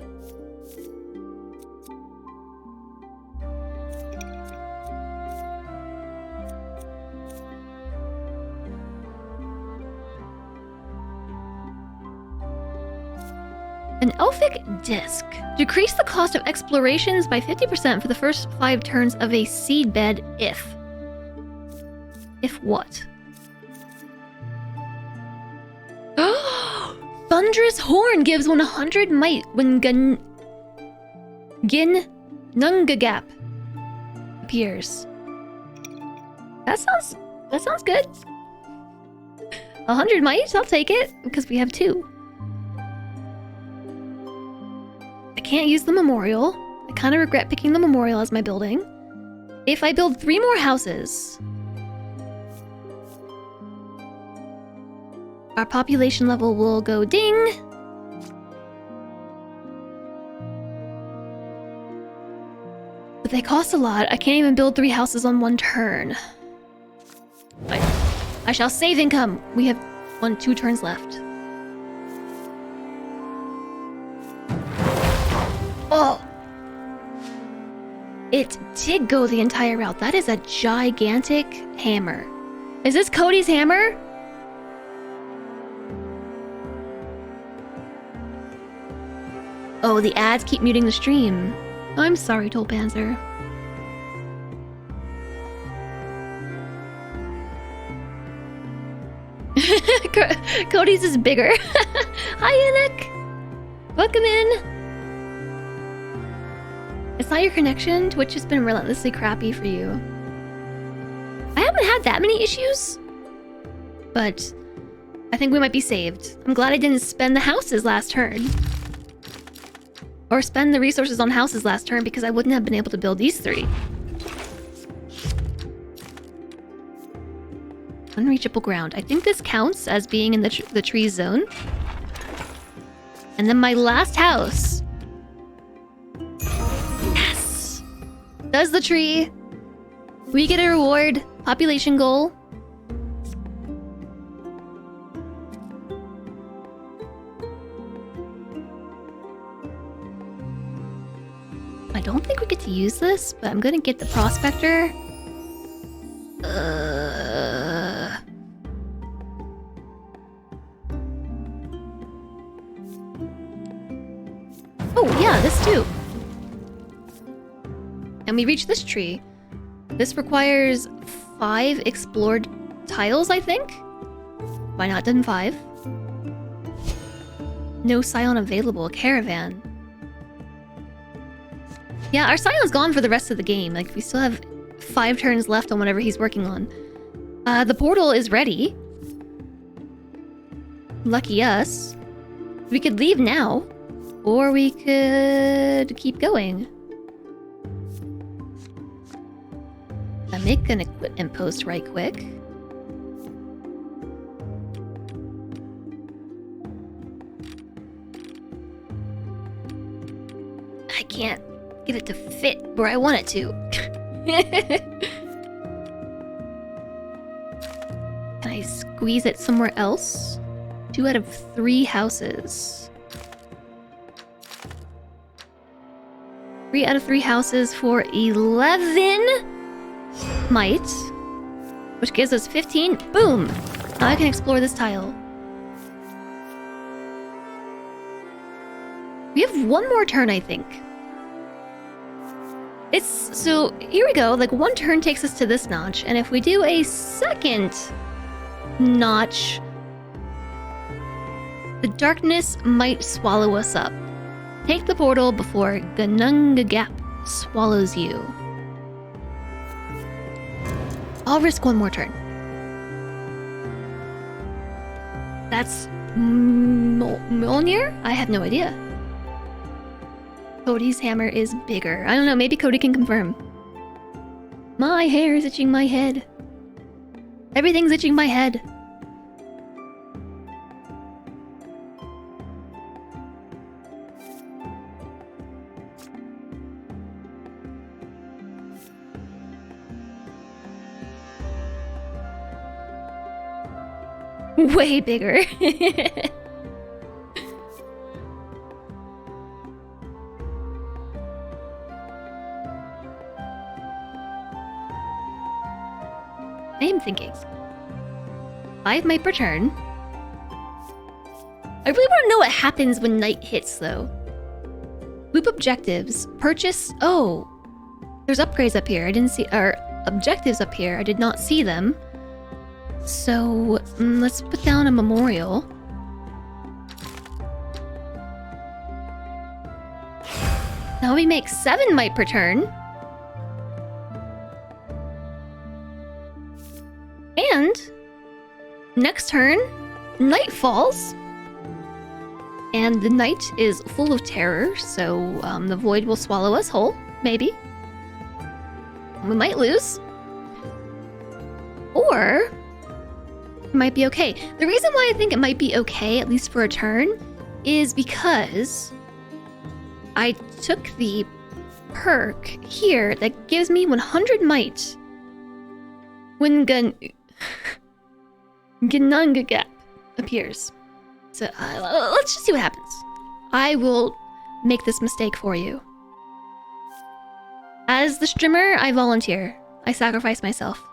An Elfic Disc. Decrease the cost of explorations by 50% for the first 5 turns of a seedbed if... If what? Thunderous Horn gives 100 might when Gin Nungagap appears. That sounds good. 100 might, I'll take it, because we have 2. I can't use the memorial. I kind of regret picking the memorial as my building. If I build 3 more houses, our population level will go ding. But They cost a lot. I can't even build 3 houses on 1 turn. But I shall save income. We have 2 turns left. Oh! It did go the entire route. That is a gigantic hammer. Is this Cody's hammer? Oh, the ads keep muting the stream. I'm sorry, Tolpanzer. Cody's is bigger. Hi, Enoch. Welcome in. It's not your connection. Twitch has been relentlessly crappy for you. I haven't had that many issues, but I think we might be saved. I'm glad I didn't spend the houses last turn. Or spend the resources on houses last turn because I wouldn't have been able to build these 3. Unreachable ground. I think this counts as being in the tree zone. And then my last house. Yes! Does the tree. We get a reward. Population goal. I don't think we get to use this, but I'm gonna get the prospector. Oh, yeah, this too. And we reach this tree. This requires 5 explored tiles, I think? Why not done 5? No scion available. Caravan. Yeah, our scion's gone for the rest of the game. Like, we still have 5 turns left on whatever he's working on. The portal is ready. Lucky us. We could leave now. Or we could keep going. I'm making an equipment post right quick. I can't get it to fit where I want it to. Can I squeeze it somewhere else? 2 out of 3 houses. 3 out of 3 houses for 11 might, which gives us 15. Boom! Now I can explore this tile. We have 1 more turn, I think. So here we go. Like, 1 turn takes us to this notch, and if we do a second notch, the darkness might swallow us up. Take the portal before Ganunga Gap swallows you. I'll risk 1 more turn. That's Mjolnir? I have no idea. Cody's hammer is bigger. I don't know, maybe Cody can confirm. My hair is itching my head. Everything's itching my head. Way bigger. I am thinking 5 might per turn. I really want to know what happens when night hits, though. Loop objectives. Purchase. Oh, there's upgrades up here. I didn't see. Or objectives up here. I did not see them. So let's put down a memorial. Now we make 7 might per turn. And next turn, night falls. And the night is full of terror, so the void will swallow us whole, maybe. We might lose. Or it might be okay. The reason why I think it might be okay, at least for a turn, is because I took the perk here that gives me 100 might when Gnunga Gap appears. So let's just see what happens. I will make this mistake for you. As the streamer, I volunteer. I sacrifice myself.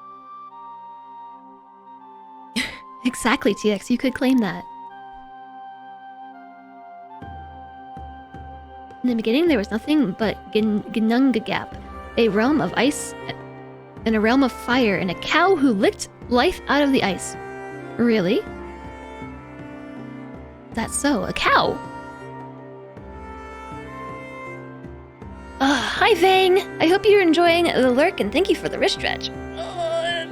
Exactly, TX, you could claim that. In the beginning, there was nothing but Gnunga Gap, a realm of ice and a realm of fire, and a cow who licked life out of the ice. Really? That's so. A cow? Hi, Vang! I hope you're enjoying the lurk, and thank you for the wrist stretch.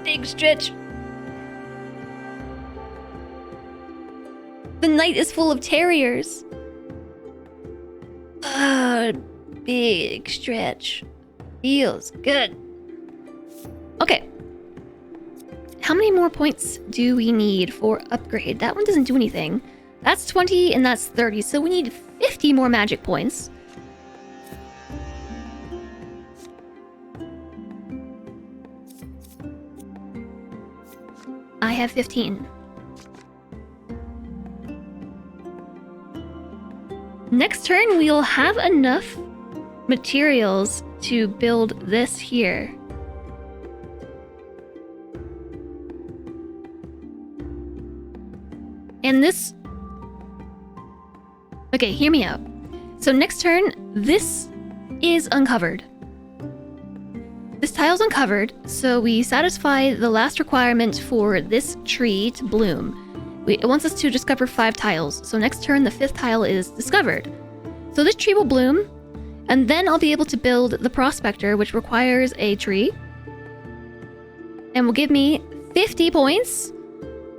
Big stretch. The night is full of terriers. Big stretch. Feels good. Okay. How many more points do we need for upgrade? That one doesn't do anything. That's 20 and that's 30, so we need 50 more magic points. I have 15. Next turn, we'll have enough materials to build this here. And this... Okay, hear me out. So next turn, this is uncovered. This tile's uncovered, so we satisfy the last requirement for this tree to bloom. It wants us to discover 5 tiles, so next turn the 5th tile is discovered. So this tree will bloom, and then I'll be able to build the Prospector, which requires a tree, and will give me 50 points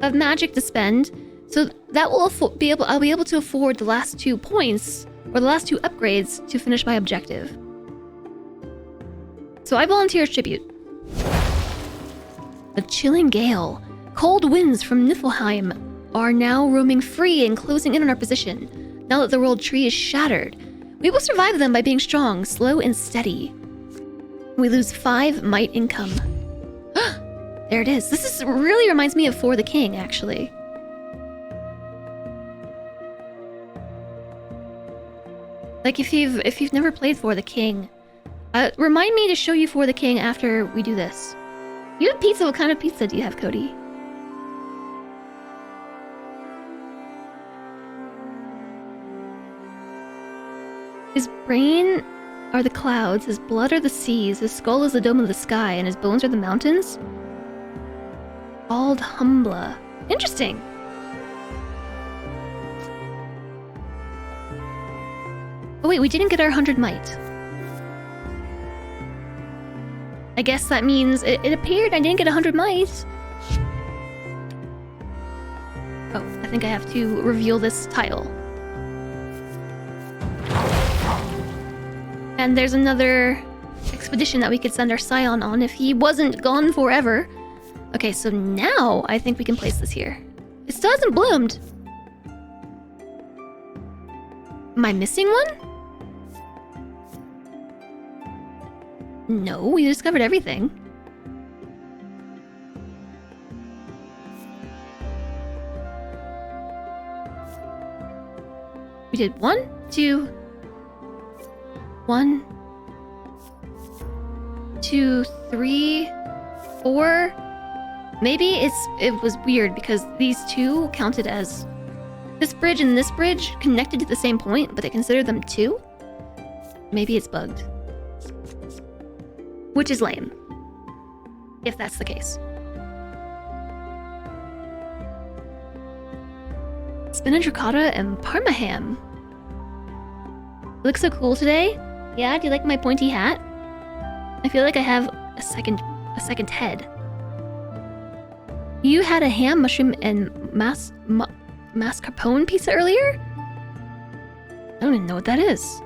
of magic to spend. So that will I'll be able to afford the last 2 points, or the last 2 upgrades, to finish my objective. So I volunteer as tribute. A chilling gale. Cold winds from Niflheim are now roaming free and closing in on our position. Now that the world tree is shattered, we will survive them by being strong, slow, and steady. We lose 5 might income. There it is. This really reminds me of For the King, actually. Like if you've never played For the King, remind me to show you For the King after we do this. You have pizza. What kind of pizza do you have, Cody? His brain are the clouds, his blood are the seas, his skull is the dome of the sky, and his bones are the mountains? Called Humbla. Interesting. Oh wait, we didn't get our 100 might. I guess that means it appeared I didn't get 100 might. Oh, I think I have to reveal this tile. And there's another expedition that we could send our Scion on if he wasn't gone forever. Okay, so now I think we can place this here. It still hasn't bloomed. Am I missing one? No, we discovered everything. We did 1, 2, 1, 2, 3, 4. Maybe it was weird because these 2 counted as this bridge and this bridge connected to the same point, but they considered them 2. Maybe it's bugged. Which is lame, if that's the case. Spinach ricotta and parma ham. Looks so cool today. Yeah, do you like my pointy hat? I feel like I have a second head. You had a ham, mushroom, and mascarpone pizza earlier? I don't even know what that is.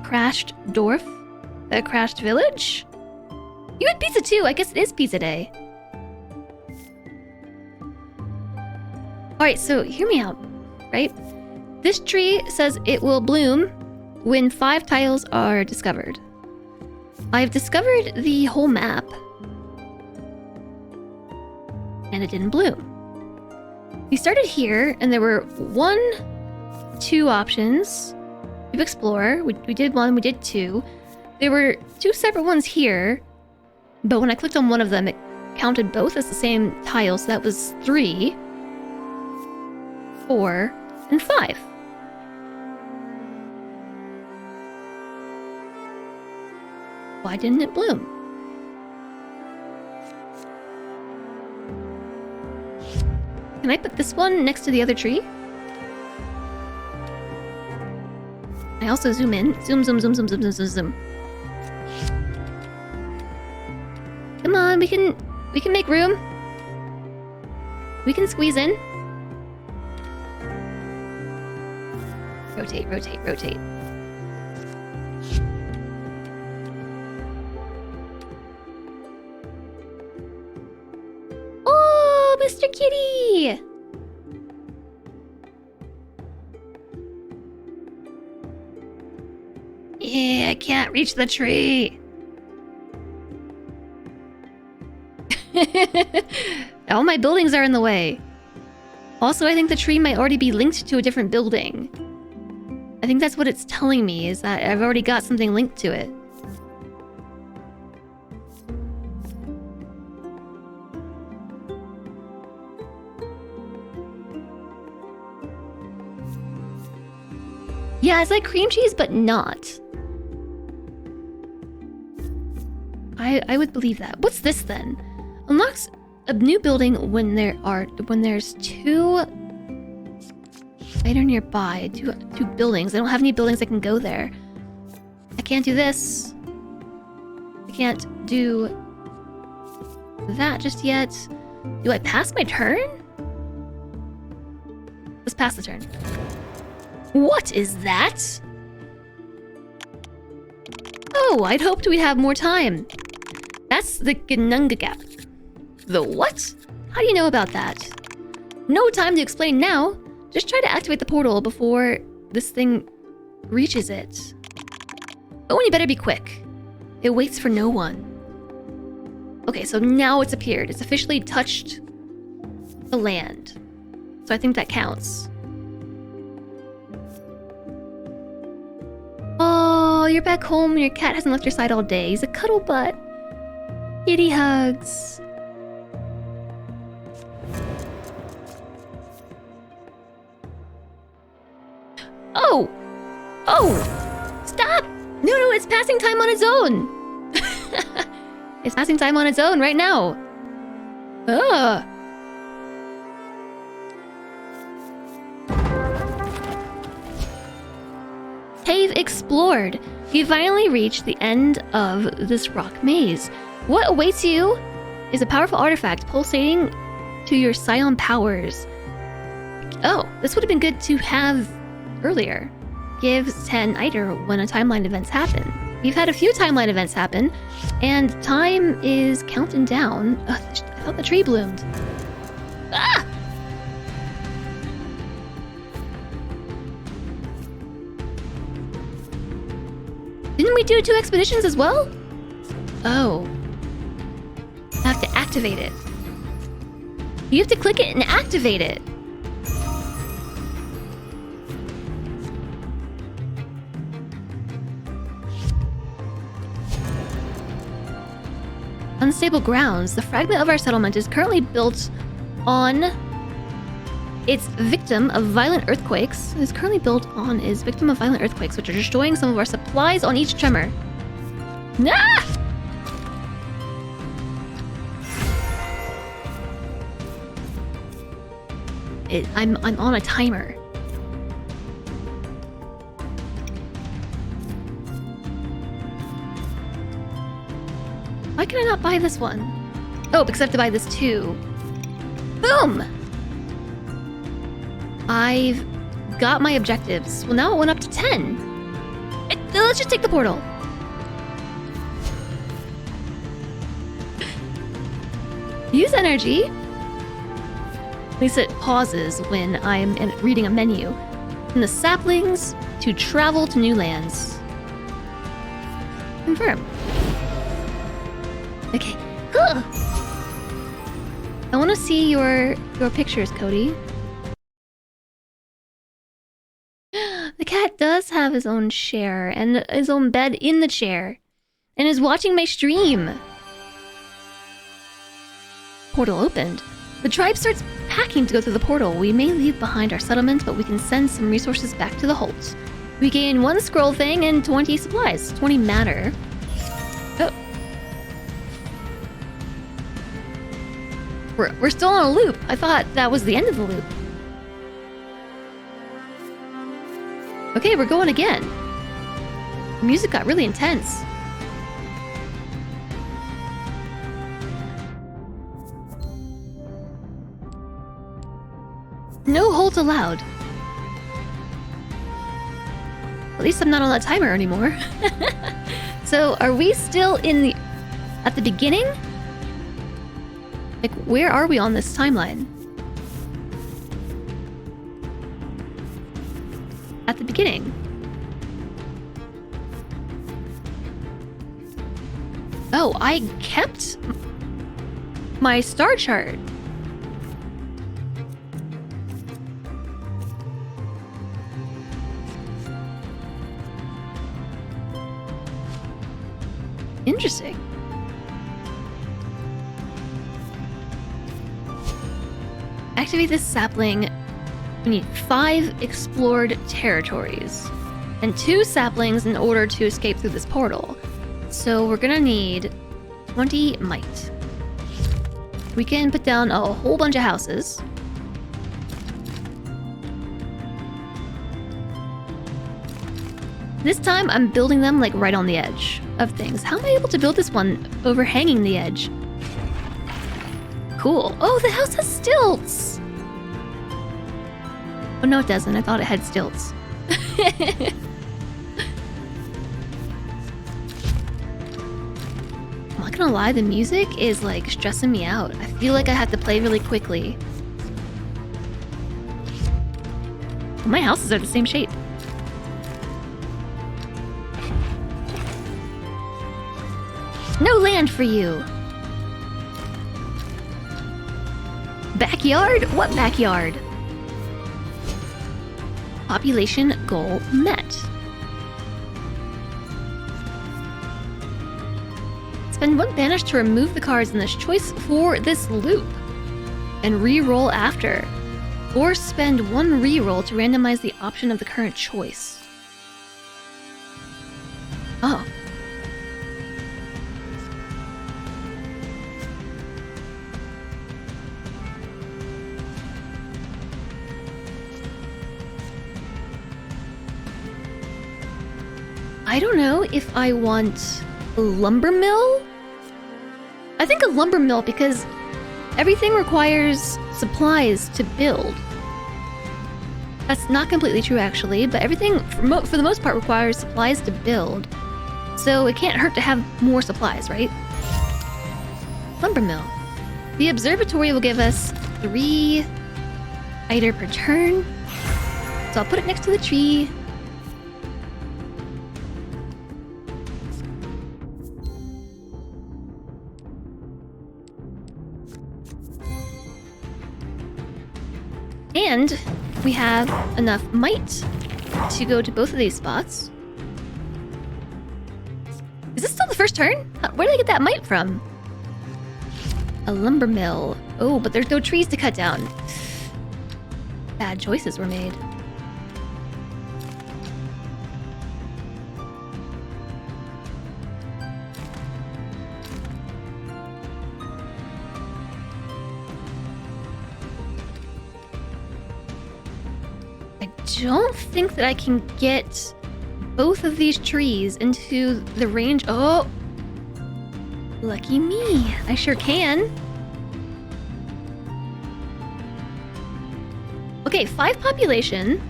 Crashed Dwarf? A crashed village? You had pizza too! I guess it is pizza day. Alright, so hear me out, right? This tree says it will bloom when 5 tiles are discovered. I've discovered the whole map. And it didn't bloom. We started here, and there were 2 options. We've explore. We did 1, we did 2. There were 2 separate ones here, but when I clicked on one of them, it counted both as the same tile, so that was 3, 4, and 5. Why didn't it bloom? Can I put this one next to the other tree? I also zoom in. Zoom, zoom, zoom, zoom, zoom, zoom, zoom, zoom. Come on, we can make room. We can squeeze in. Rotate, rotate, rotate. Oh, Mr. Kitty! Yeah, I can't reach the tree. All my buildings are in the way. Also, I think the tree might already be linked to a different building. I think that's what it's telling me, is that I've already got something linked to it. Yeah, it's like cream cheese, but not. I would believe that. What's this then? Unlocks a new building when there's 2 items nearby. Two buildings. I don't have any buildings that can go there. I can't do this. I can't do that just yet. Do I pass my turn? Let's pass the turn. What is that? Oh, I'd hoped we'd have more time. That's the Gnunga Gap. The what? How do you know about that? No time to explain now. Just try to activate the portal before this thing reaches it. Oh, and you better be quick. It waits for no one. Okay, so now it's appeared. It's officially touched the land. So I think that counts. Oh, you're back home and your cat hasn't left your side all day. He's a cuddle butt. Kitty hugs. Oh! Oh! Stop! No, it's passing time on its own! It's passing time on its own right now. Ugh. Cave explored. You finally reached the end of this rock maze. What awaits you is a powerful artifact pulsating to your Scion powers. Oh, this would have been good to have earlier. Gives 10 Iter when a timeline events happen. We've had a few timeline events happen, and time is counting down. Ugh, I thought the tree bloomed. Ah! Didn't we do 2 expeditions as well? Oh. I have to activate it. You have to click it and activate it. Unstable grounds. The fragment of our settlement is currently built on its victim of violent earthquakes. Which are destroying some of our supplies on each tremor. Ah! I'm on a timer. Why can I not buy this one? Oh, because I have to buy this too. Boom! I've got my objectives. Well, now it went up to 10. Let's just take the portal. Use energy. At least it pauses when I'm reading a menu. From the saplings to travel to new lands. Confirm. Okay. Ugh. I want to see your pictures, Cody. The cat does have his own chair and his own bed in the chair, and is watching my stream. Portal opened. The tribe starts packing to go through the portal. We may leave behind our settlement, but we can send some resources back to the Holt. We gain 1 scroll thing and 20 supplies. 20 matter. Oh. We're still on a loop. I thought that was the end of the loop. Okay, we're going again. The music got really intense. No Holt allowed. At least I'm not on that timer anymore. So, are we still at the beginning? Like, where are we on this timeline? At the beginning. Oh, I kept my star chart. Interesting. Activate this sapling. We need 5 explored territories and 2 saplings in order to escape through this portal. So we're gonna need 20 might. We can put down a whole bunch of houses. This time I'm building them like right on the edge of things. How am I able to build this one overhanging the edge? Cool. Oh, the house has stilts! Oh, no, it doesn't. I thought it had stilts. I'm not gonna lie, the music is like stressing me out. I feel like I have to play really quickly. My houses are the same shape. No land for you! Backyard? What backyard? Population goal met. Spend 1 banish to remove the cards in this choice for this loop. And re-roll after. Or spend 1 re-roll to randomize the option of the current choice. Oh. I don't know if I want a lumber mill. I think a lumber mill because everything requires supplies to build. That's not completely true actually, but everything for the most part requires supplies to build. So it can't hurt to have more supplies, right? Lumber mill. The observatory will give us 3 iter per turn. So I'll put it next to the tree. And we have enough might to go to both of these spots. Is this still the first turn? Where did I get that might from? A lumber mill. Oh, but there's no trees to cut down. Bad choices were made. I don't think that I can get both of these trees into the range. Oh, lucky me. I sure can. Okay, 5 population.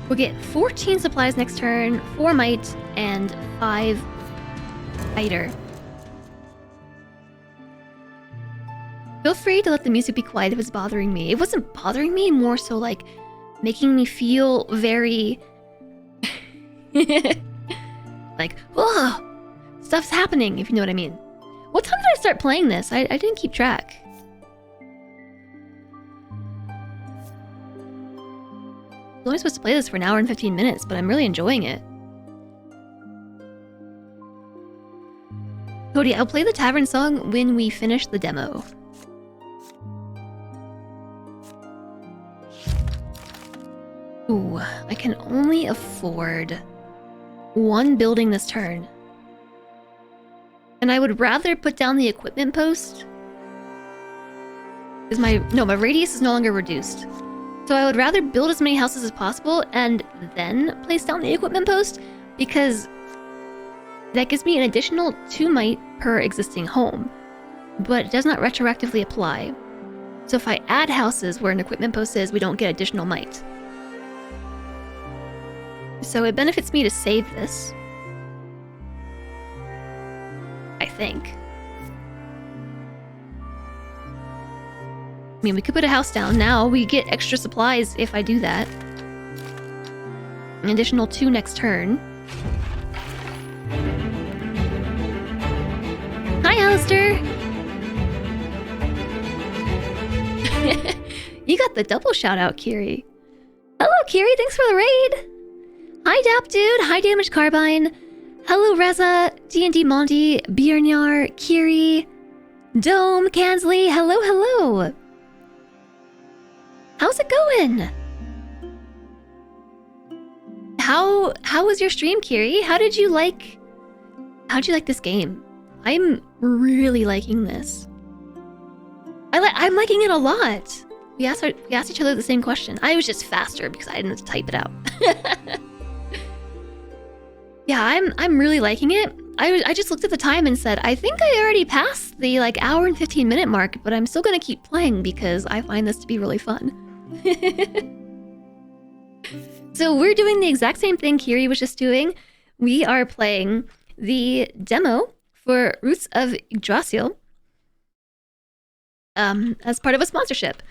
We'll get 14 supplies next turn, 4 might, and 5 iter. Feel free to let the music be quiet if it's bothering me. It wasn't bothering me, more so like making me feel very like, whoa, stuff's happening, if you know what I mean. What time did I start playing this? I didn't keep track. I'm only supposed to play this for an hour and 15 minutes, but I'm really enjoying it. Cody, I'll play the tavern song when we finish the demo. Ooh, I can only afford one building this turn. And I would rather put down the equipment post. Because my radius is no longer reduced. So I would rather build as many houses as possible and then place down the equipment post, because that gives me an additional 2 might per existing home, but it does not retroactively apply. So if I add houses where an equipment post is, we don't get additional might. So it benefits me to save this, I think. I mean, we could put a house down now. We get extra supplies if I do that. An additional 2 next turn. Hi, Alistair! You got the double shout out, Kiri. Hello, Kiri, thanks for the raid! Hi, Dap Dude. Hi, Damaged Carbine. Hello, Reza, D&D Monty, Bjornyar, Kiri, Dome, Kansley. Hello, hello. How's it going? How was your stream, Kiri? How'd you like this game? I'm really liking this. I'm liking it a lot. We asked each other the same question. I was just faster because I didn't have to type it out. Yeah, I'm really liking it. I just looked at the time and said, I think I already passed the like hour and 15 minute mark, but I'm still gonna keep playing because I find this to be really fun. So we're doing the exact same thing Kiri was just doing. We are playing the demo for Roots of Yggdrasil as part of a sponsorship.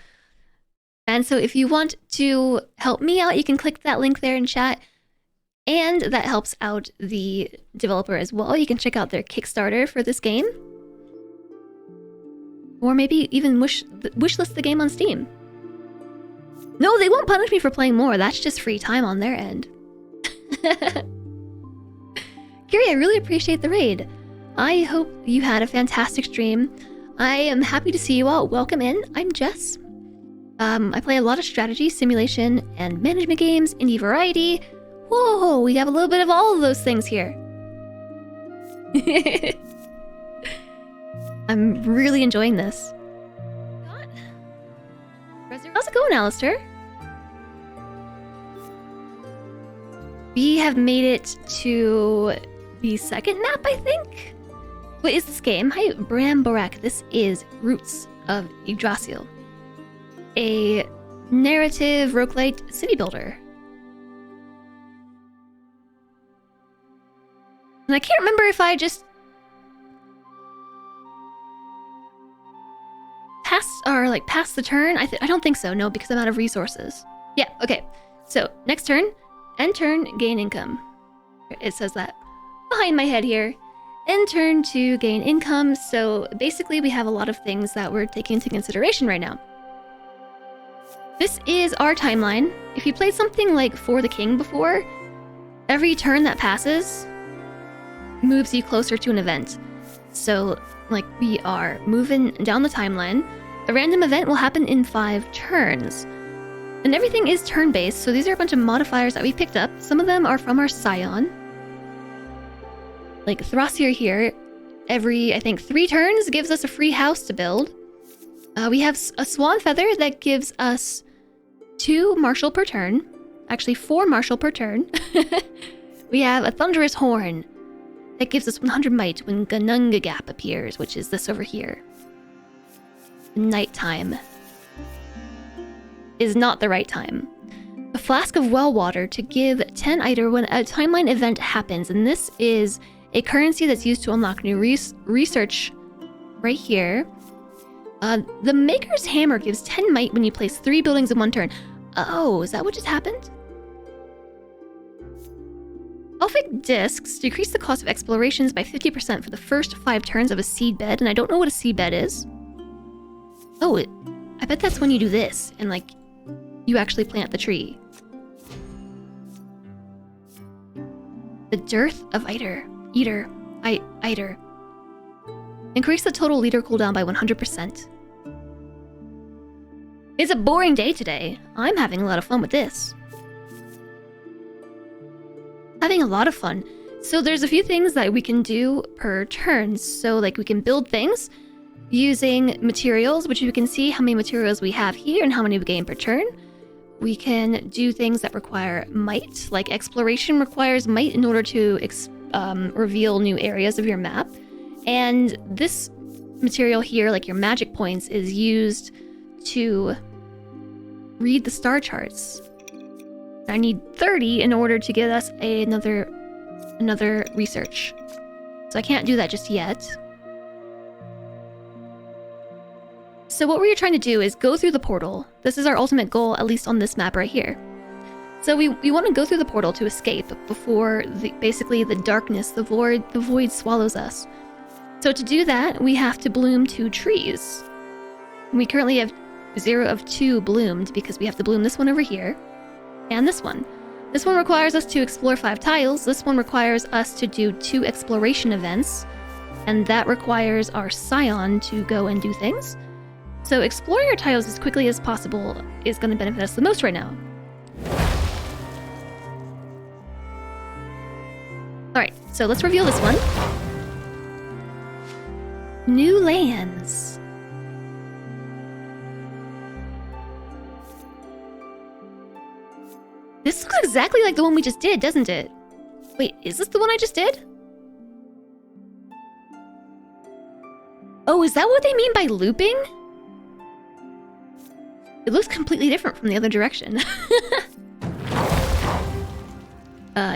And so if you want to help me out, you can click that link there in chat. And that helps out the developer as well. You can check out their Kickstarter for this game. Or maybe even wishlist the game on Steam. No, they won't punish me for playing more. That's just free time on their end. Gary, I really appreciate the raid. I hope you had a fantastic stream. I am happy to see you all. Welcome in. I'm Jess. I play a lot of strategy, simulation, and management games, indie variety. Whoa, we have a little bit of all of those things here. I'm really enjoying this. How's it going, Alistair? We have made it to the second map, I think? What is this game? Hi, Bram Borak. This is Roots of Yggdrasil, a narrative roguelite city builder. And I can't remember if I just passed the turn. I don't think so. No, because I'm out of resources. Yeah. Okay. So next turn, end turn, gain income. It says that behind my head here. End turn to gain income. So basically, we have a lot of things that we're taking into consideration right now. This is our timeline. If you played something like For the King before, every turn that passes moves you closer to an event. So, like, we are moving down the timeline. A random event will happen in 5 turns. And everything is turn-based, so these are a bunch of modifiers that we picked up. Some of them are from our Scion. Like, Thrasir here, every, I think, 3 turns gives us a free house to build. We have a Swan Feather that gives us 2 martial per turn. Actually, 4 martial per turn. We have a Thunderous Horn that gives us 100 might when Gununga Gap appears, which is this over here. Nighttime is not the right time. A Flask of Well Water to give 10 Eider when a timeline event happens, and this is a currency that's used to unlock new research right here. The Maker's Hammer gives 10 might when you place 3 buildings in one turn. Oh, is that what just happened? Elfic discs decrease the cost of explorations by 50% for the first 5 turns of a seed bed, and I don't know what a seed bed is. Oh, I bet that's when you do this, and like, you actually plant the tree. The Dearth of Eater. Increase the total leader cooldown by 100%. It's a boring day today. I'm having a lot of fun with this. Having a lot of fun. So there's a few things that we can do per turn. So like we can build things using materials, which you can see how many materials we have here and how many we gain per turn. We can do things that require might, like exploration requires might in order to reveal new areas of your map. And this material here, like your magic points, is used to read the star charts. I need 30 in order to get us another research. So I can't do that just yet. So what we're trying to do is go through the portal. This is our ultimate goal, at least on this map right here. So we want to go through the portal to escape before basically the darkness, the void swallows us. So to do that, we have to bloom 2 trees. We currently have 0 of 2 bloomed because we have to bloom this one over here and this one. This one requires us to explore 5 tiles. This one requires us to do 2 exploration events, and that requires our scion to go and do things. So exploring our tiles as quickly as possible is going to benefit us the most right now. Alright, so let's reveal this one. New lands. This looks exactly like the one we just did, doesn't it? Wait, is this the one I just did? Oh, is that what they mean by looping? It looks completely different from the other direction.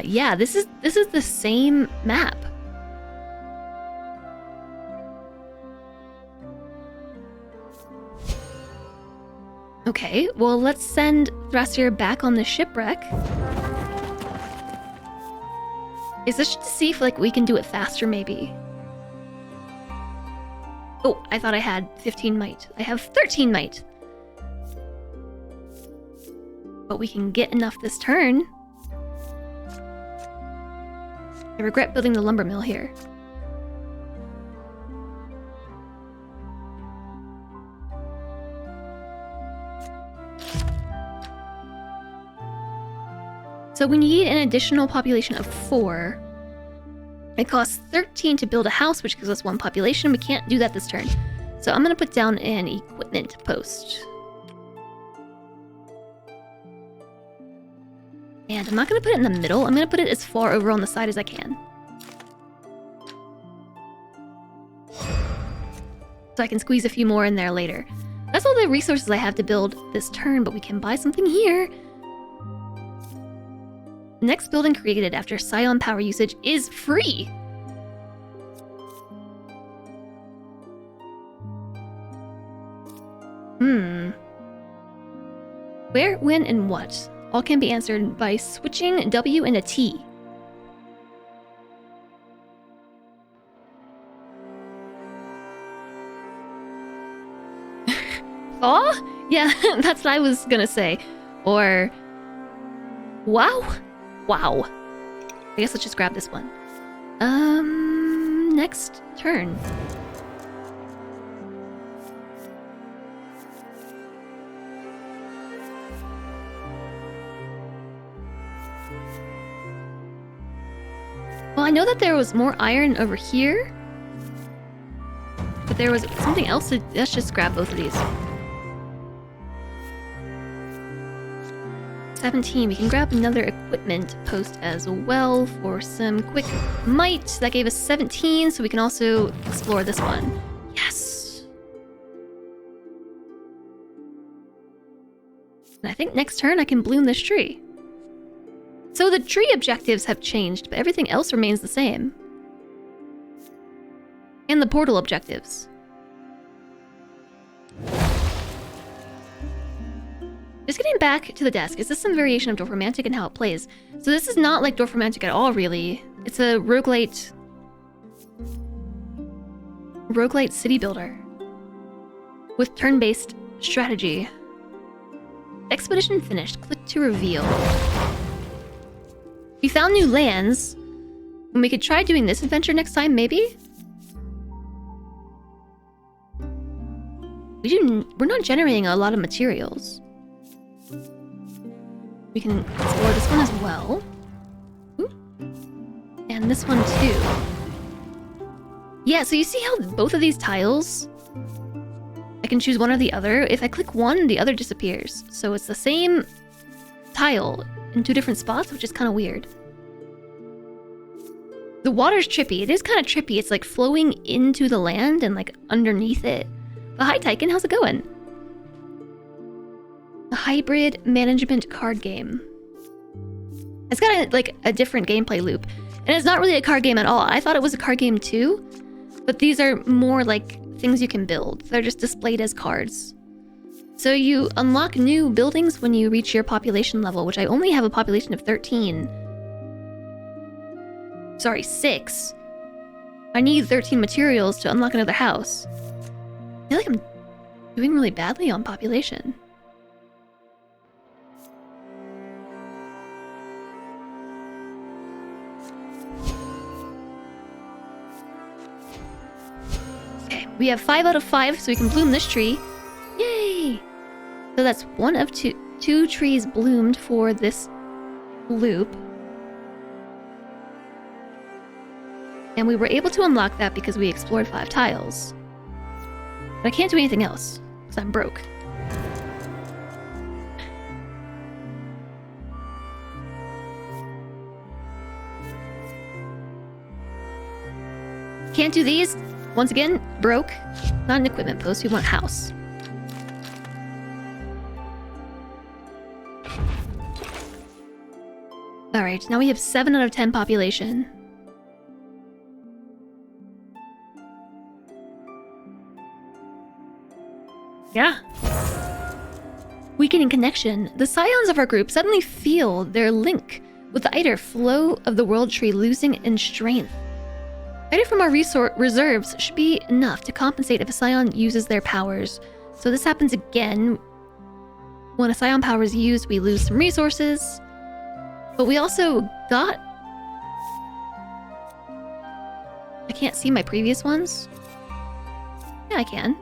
Yeah, this is the same map. Okay, well, let's send Thrasir back on the shipwreck. Is this to see if like we can do it faster, maybe? Oh, I thought I had 15 might. I have 13 might. But we can get enough this turn. I regret building the lumber mill here. So we need an additional population of 4. It costs 13 to build a house, which gives us 1 population. We can't do that this turn. So I'm going to put down an equipment post. And I'm not going to put it in the middle. I'm going to put it as far over on the side as I can. So I can squeeze a few more in there later. That's all the resources I have to build this turn, but we can buy something here. Next building created after Scion power usage is free. Where, when, and what? All can be answered by switching W and a T. Thaw? Yeah, that's what I was gonna say. Or... wow? Wow. I guess let's just grab this one. Next turn. Well, I know that there was more iron over here. But there was something else to... let's just grab both of these. 17. We can grab another equipment post as well for some quick might. That gave us 17, so we can also explore this one. Yes! And I think next turn I can bloom this tree. So the tree objectives have changed, but everything else remains the same. And the portal objectives. Just getting back to the desk, is this some variation of Dorfromantic and how it plays? So this is not like Dorfromantic at all, really. It's a roguelite city builder with turn-based strategy. Expedition finished. Click to reveal. We found new lands. And we could try doing this adventure next time, maybe? We're not generating a lot of materials. We can explore this one as well. Ooh. And this one too. Yeah, so you see how both of these tiles, I can choose one or the other. If I click one, the other disappears. So it's the same tile in two different spots, which is kind of weird. The water's trippy. It is kind of trippy. It's like flowing into the land and like underneath it. But hi, Tyken. How's it going? A hybrid management card game. It's got a different gameplay loop. And it's not really a card game at all. I thought it was a card game too. But these are more like things you can build. They're just displayed as cards. So you unlock new buildings when you reach your population level, which I only have a population of 13. Sorry, 6. I need 13 materials to unlock another house. I feel like I'm doing really badly on population. Okay, we have 5 out of 5, so we can bloom this tree. Yay! So that's 1 of 2. 2 trees bloomed for this loop. And we were able to unlock that because we explored 5 tiles. But I can't do anything else, because I'm broke. Can't do these. Once again, broke. Not an equipment post, we want house. Alright, now we have 7 out of 10 population. Yeah. Weakening connection. The scions of our group suddenly feel their link with the Eider flow of the world tree losing in strength. Eider from our reserves should be enough to compensate if a scion uses their powers. So this happens again. When a scion power is used, we lose some resources. But we also got... I can't see my previous ones. Yeah, I can.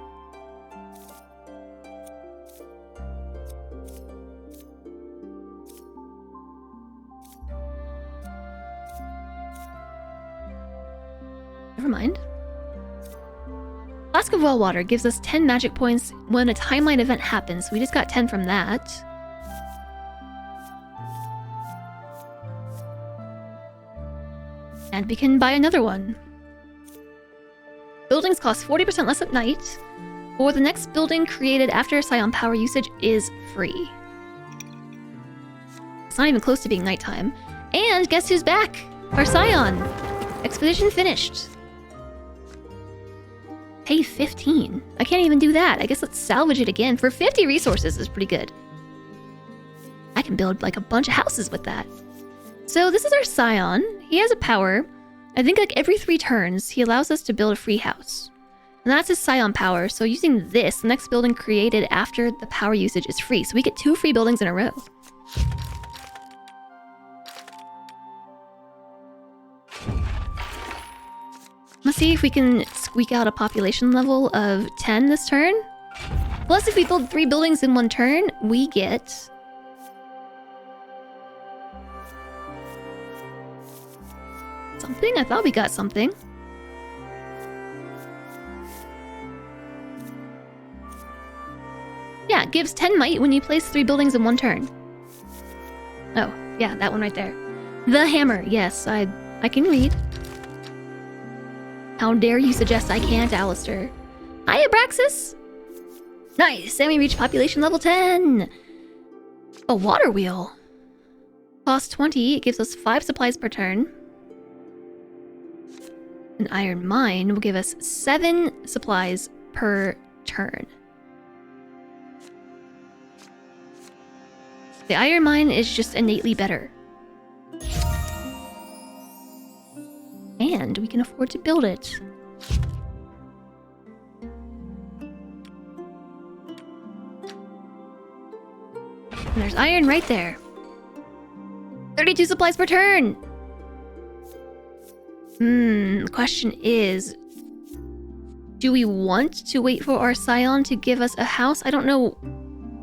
Never mind. Flask of well water gives us 10 magic points when a timeline event happens. We just got 10 from that. And we can buy another one. Buildings cost 40% less at night, or the next building created after a scion power usage is free. It's not even close to being nighttime. And guess who's back? Our scion! Expedition finished. Pay 15. I can't even do that. I guess let's salvage it again. For 50 resources is pretty good. I can build like a bunch of houses with that. So this is our scion. He has a power. I think like every 3 turns, he allows us to build a free house. And that's his scion power. So using this, the next building created after the power usage is free. So we get 2 free buildings in a row. Let's see if we can squeak out a population level of 10 this turn. Plus, if we build 3 buildings in 1 turn, we get... something? I thought we got something. Yeah, it gives 10 might when you place 3 buildings in 1 turn. Oh, yeah, that one right there. The hammer. Yes, I can read. How dare you suggest I can't, Alistair? Hi, Abraxas! Nice, and we reached population level 10! A water wheel. Cost 20, it gives us 5 supplies per turn. An iron mine will give us 7 supplies per turn. The iron mine is just innately better. And we can afford to build it. And there's iron right there. 32 supplies per turn! The question is... do we want to wait for our scion to give us a house? I don't know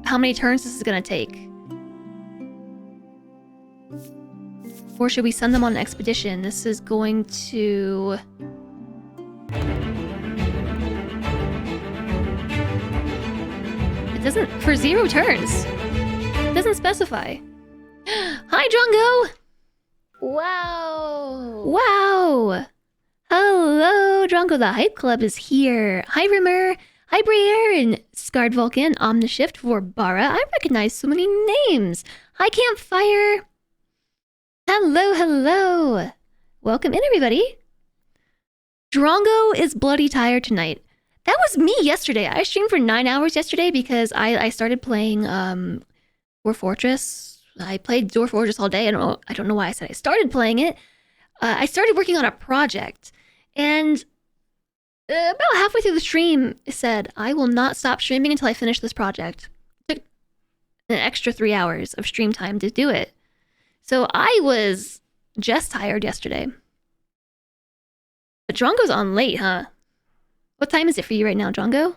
how many turns this is gonna take. Or should we send them on an expedition? This is going to... it doesn't... for 0 turns. It doesn't specify. Hi, Drongo! Wow! Wow! Hello, Drongo the Hype Club is here. Hi, Rimmer. Hi, Briere and Scarred Vulcan, Omnishift for Bara. I recognize so many names. Hi, Campfire. Hello, hello. Welcome in, everybody. Drongo is bloody tired tonight. That was me yesterday. I streamed for 9 hours yesterday because I started playing Dwarf Fortress. I played Dwarf Fortress all day. I don't know why I said I started playing it. I started working on a project, and about halfway through the stream, I said, I will not stop streaming until I finish this project. It took an extra 3 hours of stream time to do it. So I was just tired yesterday. But Drongo's on late, huh? What time is it for you right now, Drongo?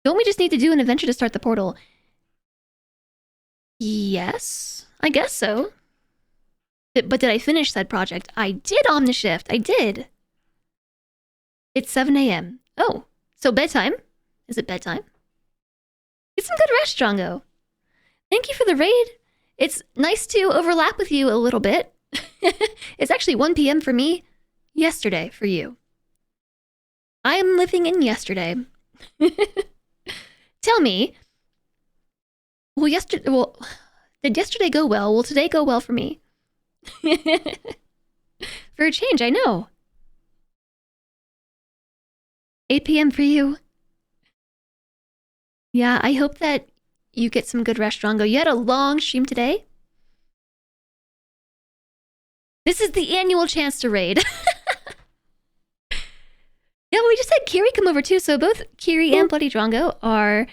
Don't we just need to do an adventure to start the portal? Yes, I guess so. But did I finish said project? I did, Omnishift. I did. It's 7 a.m. Oh, so bedtime? Is it bedtime? Get some good rest, Drongo. Thank you for the raid. It's nice to overlap with you a little bit. It's actually 1 p.m. for me. Yesterday for you. I am living in yesterday. Tell me. Did yesterday go well? Will today go well for me? For a change, I know. 8 p.m. for you. Yeah, I hope that you get some good rest, Drongo. You had a long stream today. This is the annual chance to raid. Yeah, we just had Kiri come over too. So both Kiri and Bloody Drongo are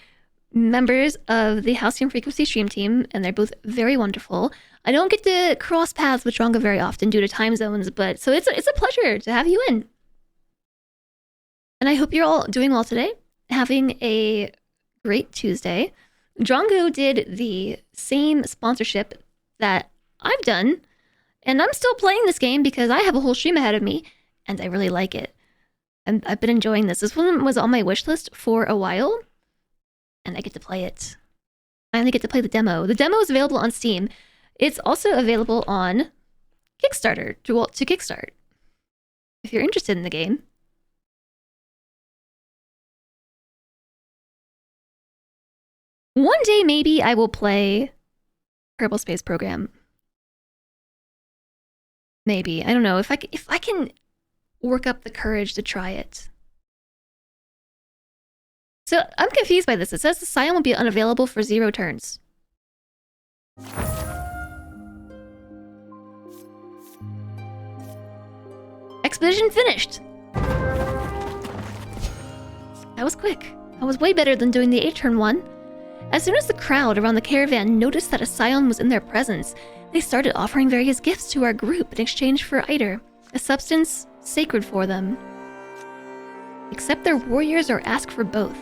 members of the Halcyon Frequency stream team, and they're both very wonderful. I don't get to cross paths with Drongo very often due to time zones, but so it's a pleasure to have you in. And I hope you're all doing well today, having a great Tuesday. Drongo did the same sponsorship that I've done, and I'm still playing this game because I have a whole stream ahead of me, and I really like it. And I've been enjoying this. This one was on my wish list for a while, and I get to play it. I only get to play the demo. The demo is available on Steam. It's also available on Kickstarter to kickstart if you're interested in the game. One day, maybe I will play Kerbal Space Program. Maybe. I don't know. If I can work up the courage to try it. So, I'm confused by this. It says the Scion will be unavailable for 0 turns. Expedition finished! That was quick. That was way better than doing the 8-turn one. As soon as the crowd around the caravan noticed that a Scion was in their presence, they started offering various gifts to our group in exchange for Eider, a substance sacred for them. Accept their warriors or ask for both.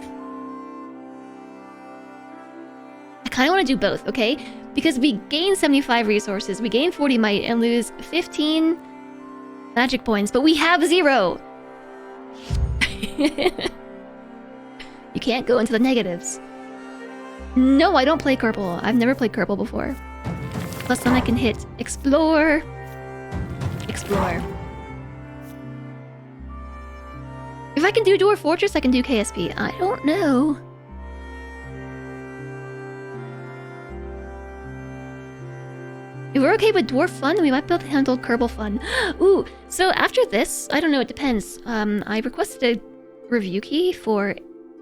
I kind of want to do both, okay? Because we gain 75 resources, we gain 40 might, and lose 15 magic points, but we have 0! You can't go into the negatives. No, I don't play Kerbal. I've never played Kerbal before. Plus then I can hit Explore. Explore. If I can do Dwarf Fortress, I can do KSP. I don't know. If we're okay with Dwarf Fun, then we might be able to handle Kerbal Fun. Ooh, so after this, I don't know, it depends. I requested a review key for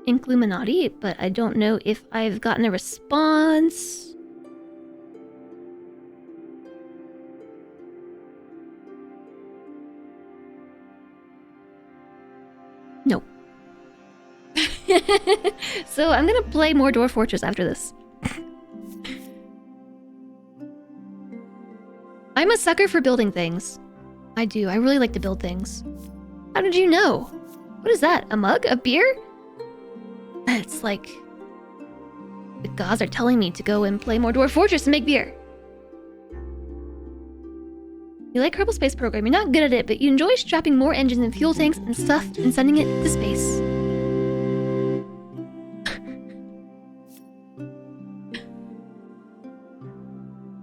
Illuminati, but I don't know if I've gotten a response. Nope. So I'm gonna play more Dwarf Fortress after this. I'm a sucker for building things. I do. I really like to build things. How did you know? What is that? A mug? A beer? It's like the gods are telling me to go and play more Dwarf Fortress and make beer. You like Kerbal Space Program. You're not good at it, but you enjoy strapping more engines and fuel tanks and stuff and sending it to space.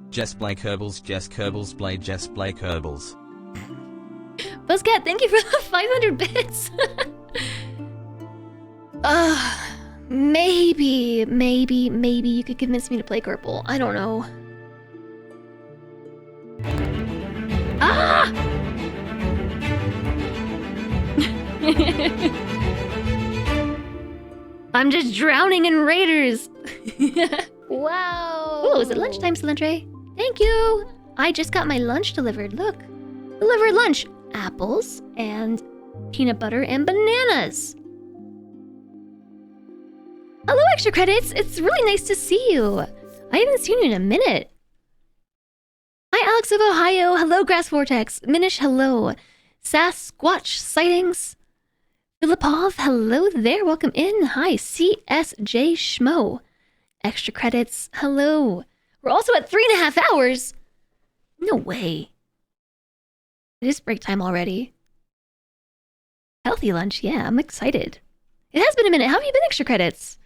Jess Blake Kerbals, Jess Kerbals, Blade Jess Blake Kerbals. Buzzcat, thank you for the 500 bits. Maybe you could convince me to play Kerbal. I don't know. Ah! I'm just drowning in raiders. Wow. Oh, is it lunchtime, Cilantro? Thank you. I just got my lunch delivered. Look. Delivered lunch. Apples and peanut butter and bananas. Hello, Extra Credits. It's really nice to see you. I haven't seen you in a minute. Hi, Alex of Ohio. Hello, Grass Vortex. Minish, hello. Sasquatch Sightings. Filipov, hello there. Welcome in. Hi, CSJ Schmo. Extra Credits, hello. We're also at 3.5 hours. No way. It is break time already. Healthy lunch, yeah, I'm excited. It has been a minute. How have you been, Extra Credits?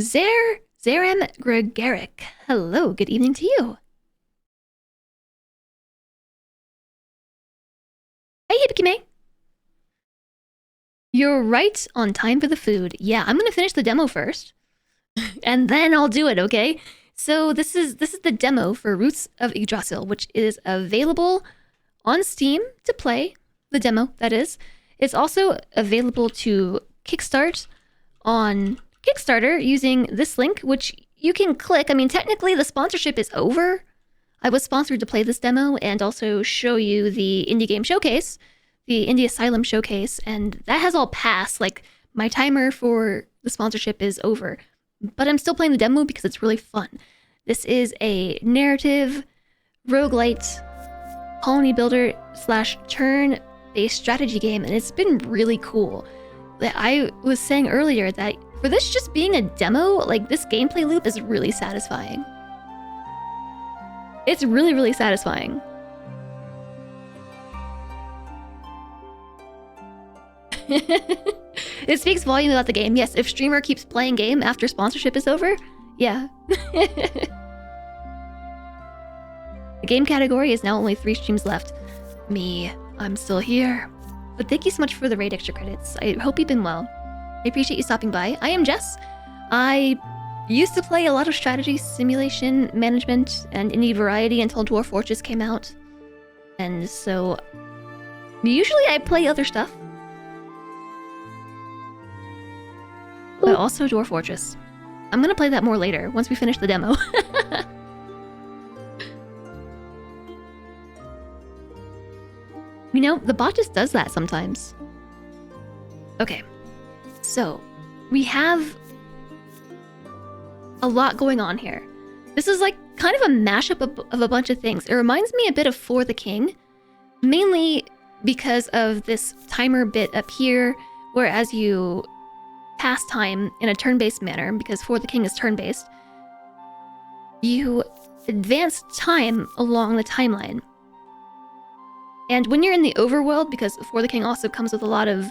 Zerem Gregaric. Hello, good evening to you. Hey, Hibiki May. You're right on time for the food. Yeah, I'm gonna finish the demo first. And then I'll do it, okay? So this is the demo for Roots of Yggdrasil, which is available on Steam to play. The demo, that is. It's also available to kickstart on Kickstarter using this link, which you can click. I mean, technically the sponsorship is over. I was sponsored to play this demo and also show you the Indie Game Showcase, the Indie Asylum Showcase, and that has all passed. Like, my timer for the sponsorship is over. But I'm still playing the demo because it's really fun. This is a narrative, roguelite, colony builder / turn-based strategy game, and it's been really cool. I was saying earlier that for this just being a demo, like, this gameplay loop is really satisfying. It's really, really satisfying. It speaks volume about the game. Yes, if streamer keeps playing game after sponsorship is over, yeah. The game category is now only 3 streams left. Me, I'm still here. But thank you so much for the raid, Extra Credits. I hope you've been well. I appreciate you stopping by. I am Jess. I used to play a lot of strategy, simulation, management, and indie variety until Dwarf Fortress came out. And so, usually I play other stuff. But also Dwarf Fortress. I'm gonna play that more later, once we finish the demo. You know, the bot just does that sometimes. Okay, so we have a lot going on here. This is like kind of a mashup of a bunch of things. It reminds me a bit of For the King, mainly because of this timer bit up here, where as you pass time in a turn-based manner, because For the King is turn-based, you advance time along the timeline. And when you're in the overworld, because For the King also comes with a lot of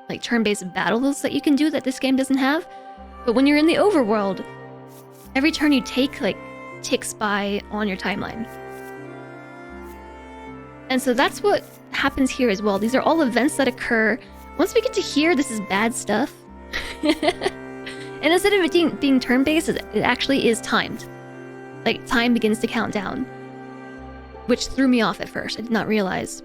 like turn-based battles that you can do that this game doesn't have. But when you're in the overworld, every turn you take like ticks by on your timeline. And so that's what happens here as well. These are all events that occur. Once we get to here, this is bad stuff. And instead of it being turn-based, it actually is timed. Like, time begins to count down. Which threw me off at first. I did not realize.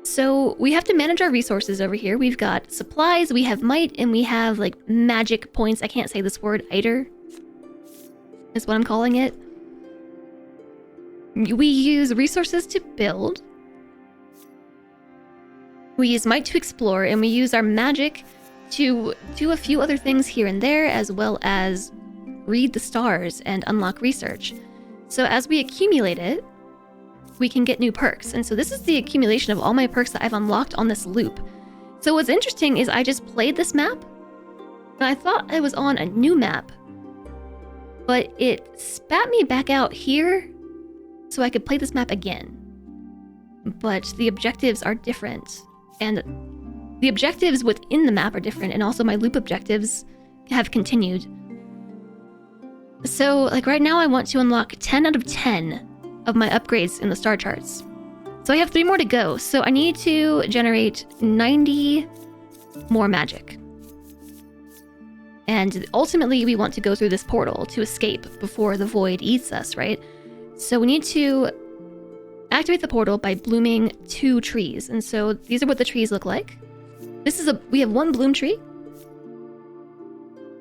So we have to manage our resources over here. We've got supplies, we have might, and we have like magic points. I can't say this word, Eider is what I'm calling it. We use resources to build. We use might to explore, and we use our magic to do a few other things here and there, as well as read the stars and unlock research. So as we accumulate it, we can get new perks. And so this is the accumulation of all my perks that I've unlocked on this loop. So what's interesting is I just played this map, and I thought I was on a new map, but it spat me back out here so I could play this map again. But the objectives are different, and the objectives within the map are different, and also my loop objectives have continued. So like right now I want to unlock 10 out of 10 of my upgrades in the star charts. So I have 3 more to go, so I need to generate 90 more magic. And ultimately we want to go through this portal to escape before the void eats us, right? So we need to activate the portal by blooming 2 trees. And so these are what the trees look like. We have 1 bloom tree.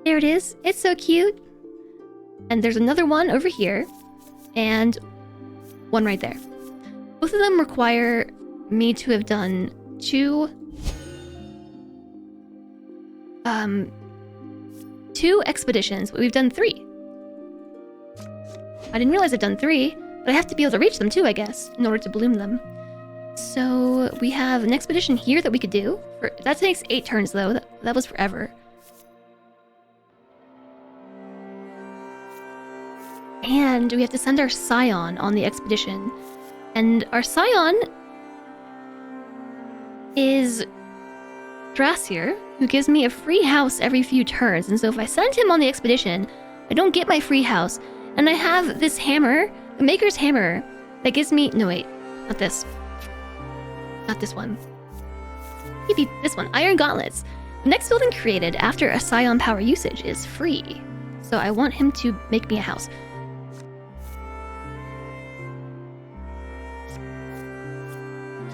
There it is. It's so cute. And there's another one over here, and one right there. Both of them require me to have done 2 expeditions, but we've done 3. I didn't realize I'd done 3, but I have to be able to reach them too, I guess, in order to bloom them. So we have an expedition here that we could do. That takes 8 turns though. That was forever. And we have to send our scion on the expedition. And our scion is Yggdrasil, who gives me a free house every few turns. And so if I send him on the expedition, I don't get my free house. And I have this hammer, the Maker's Hammer, that gives me... No, wait. Not this. Not this one. Maybe this one. Iron Gauntlets. The next building created after a scion power usage is free. So I want him to make me a house.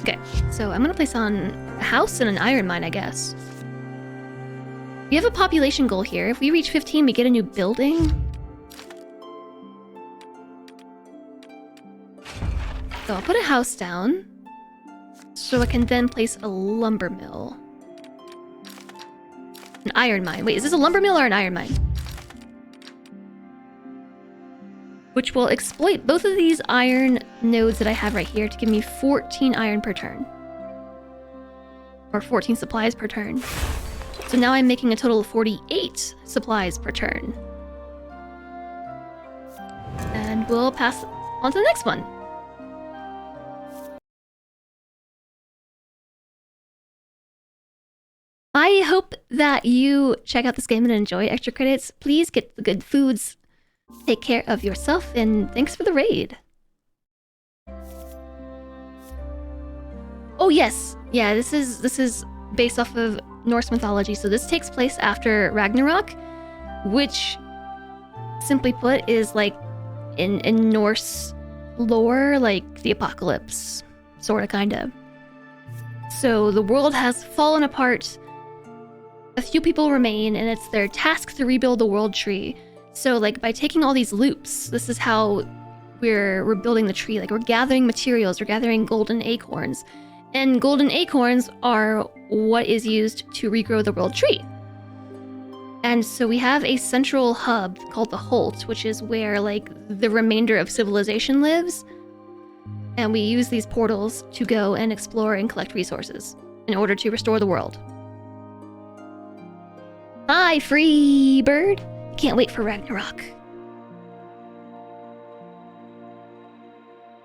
Okay, so I'm gonna place on a house and an iron mine, I guess. We have a population goal here. If we reach 15, we get a new building. So I'll put a house down, so I can then place a lumber mill. An iron mine. Wait, is this a lumber mill or an iron mine? Which will exploit both of these iron nodes that I have right here to give me 14 iron per turn. Or 14 supplies per turn. So now I'm making a total of 48 supplies per turn. And we'll pass on to the next one. I hope that you check out this game and enjoy extra credits. Please get the good foods. Take care of yourself, and thanks for the raid. Oh yes, yeah, this is based off of Norse mythology, so this takes place after Ragnarok, which, simply put, is like in Norse lore, like the apocalypse, sorta, kinda. So the world has fallen apart. A few people remain, and it's their task to rebuild the world tree. So, like, by taking all these loops, this is how we're building the tree. Like, we're gathering materials, we're gathering golden acorns. And golden acorns are what is used to regrow the world tree. And so we have a central hub called the Holt, which is where, like, the remainder of civilization lives. And we use these portals to go and explore and collect resources in order to restore the world. Hi, free bird! Can't wait for Ragnarok.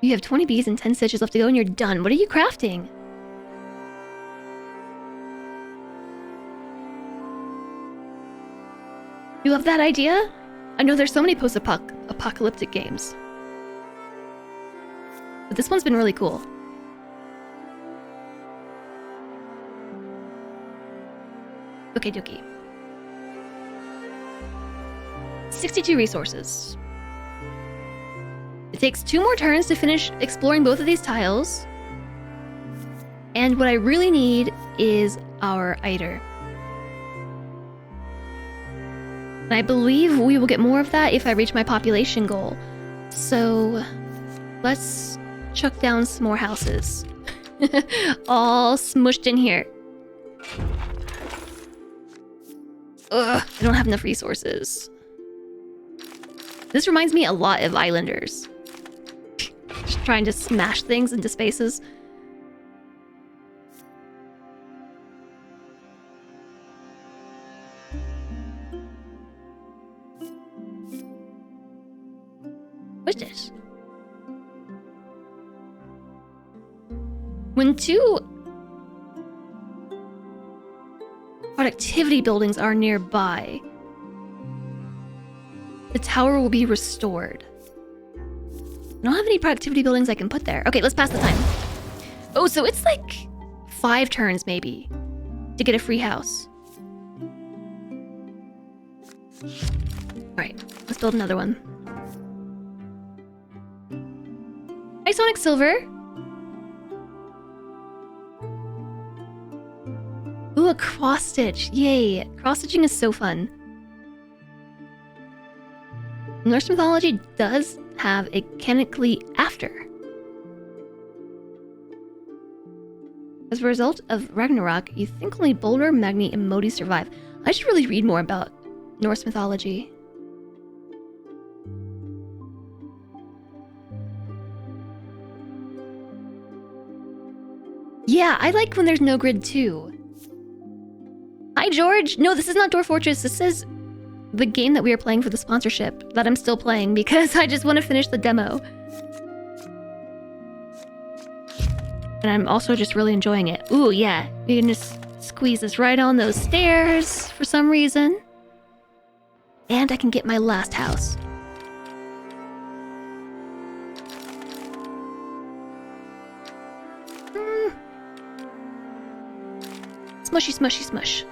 You have 20 bees and 10 stitches left to go and you're done. What are you crafting? You love that idea? I know there's so many post-apocalyptic games. But this one's been really cool. Okay, dokie. 62 resources. It takes 2 more turns to finish exploring both of these tiles. And what I really need is our Eider. And I believe we will get more of that if I reach my population goal. So let's chuck down some more houses. All smushed in here. Ugh, I don't have enough resources. This reminds me a lot of Islanders. Just trying to smash things into spaces. What's this? When two productivity buildings are nearby, the tower will be restored. I don't have any productivity buildings I can put there. Okay, let's pass the time. Oh, so it's like 5 turns maybe to get a free house. Alright, let's build another one. Hi, Sonic Silver. Ooh, a cross stitch. Yay. Cross stitching is so fun. Norse mythology does have a canonically after. As a result of Ragnarok, you think only Boulder, Magni, and Modi survive. I should really read more about Norse mythology. Yeah, I like when there's no grid too. Hi, George. No, this is not Dwarf Fortress. This is the game that we are playing for the sponsorship that I'm still playing because I just want to finish the demo. And I'm also just really enjoying it. Ooh, yeah. We can just squeeze this right on those stairs for some reason. And I can get my last house. Smushy, smushy, smush.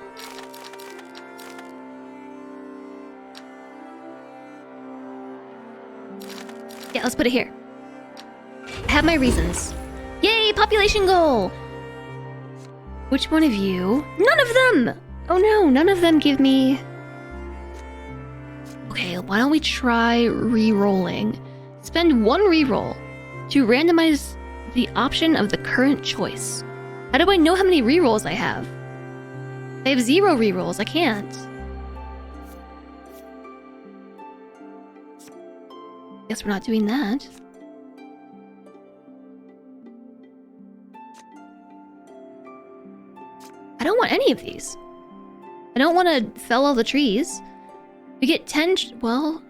Yeah, let's put it here. I have my reasons. Yay, population goal! Which one of you? None of them! Oh no, none of them give me... Okay, why don't we try re-rolling? Spend 1 re-roll to randomize the option of the current choice. How do I know how many re-rolls I have? I have 0 re-rolls, I can't. Guess we're not doing that. I don't want any of these. I don't want to fell all the trees. We get 10... well...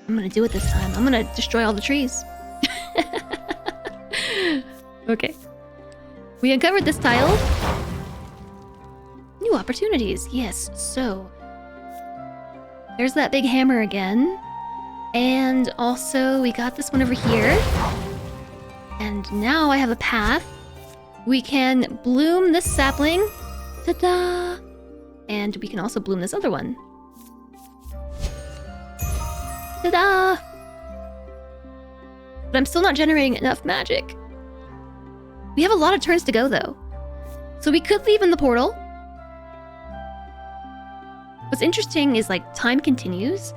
I'm gonna do it this time. I'm gonna destroy all the trees. Okay. We uncovered this tile. New opportunities. Yes, so... there's that big hammer again. And also, we got this one over here. And now I have a path. We can bloom this sapling. Ta-da! And we can also bloom this other one. Ta-da! But I'm still not generating enough magic. We have a lot of turns to go, though. So we could leave in the portal. What's interesting is, like, time continues.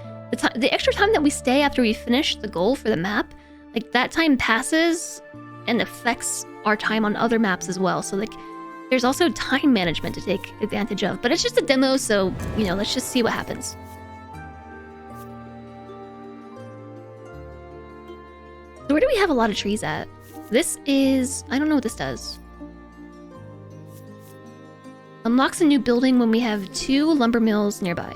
The extra time that we stay after we finish the goal for the map, like, that time passes and affects our time on other maps as well. So, like, there's also time management to take advantage of. But it's just a demo, so, you know, let's just see what happens. So where do we have a lot of trees at? This is... I don't know what this does. Unlocks a new building when we have 2 lumber mills nearby.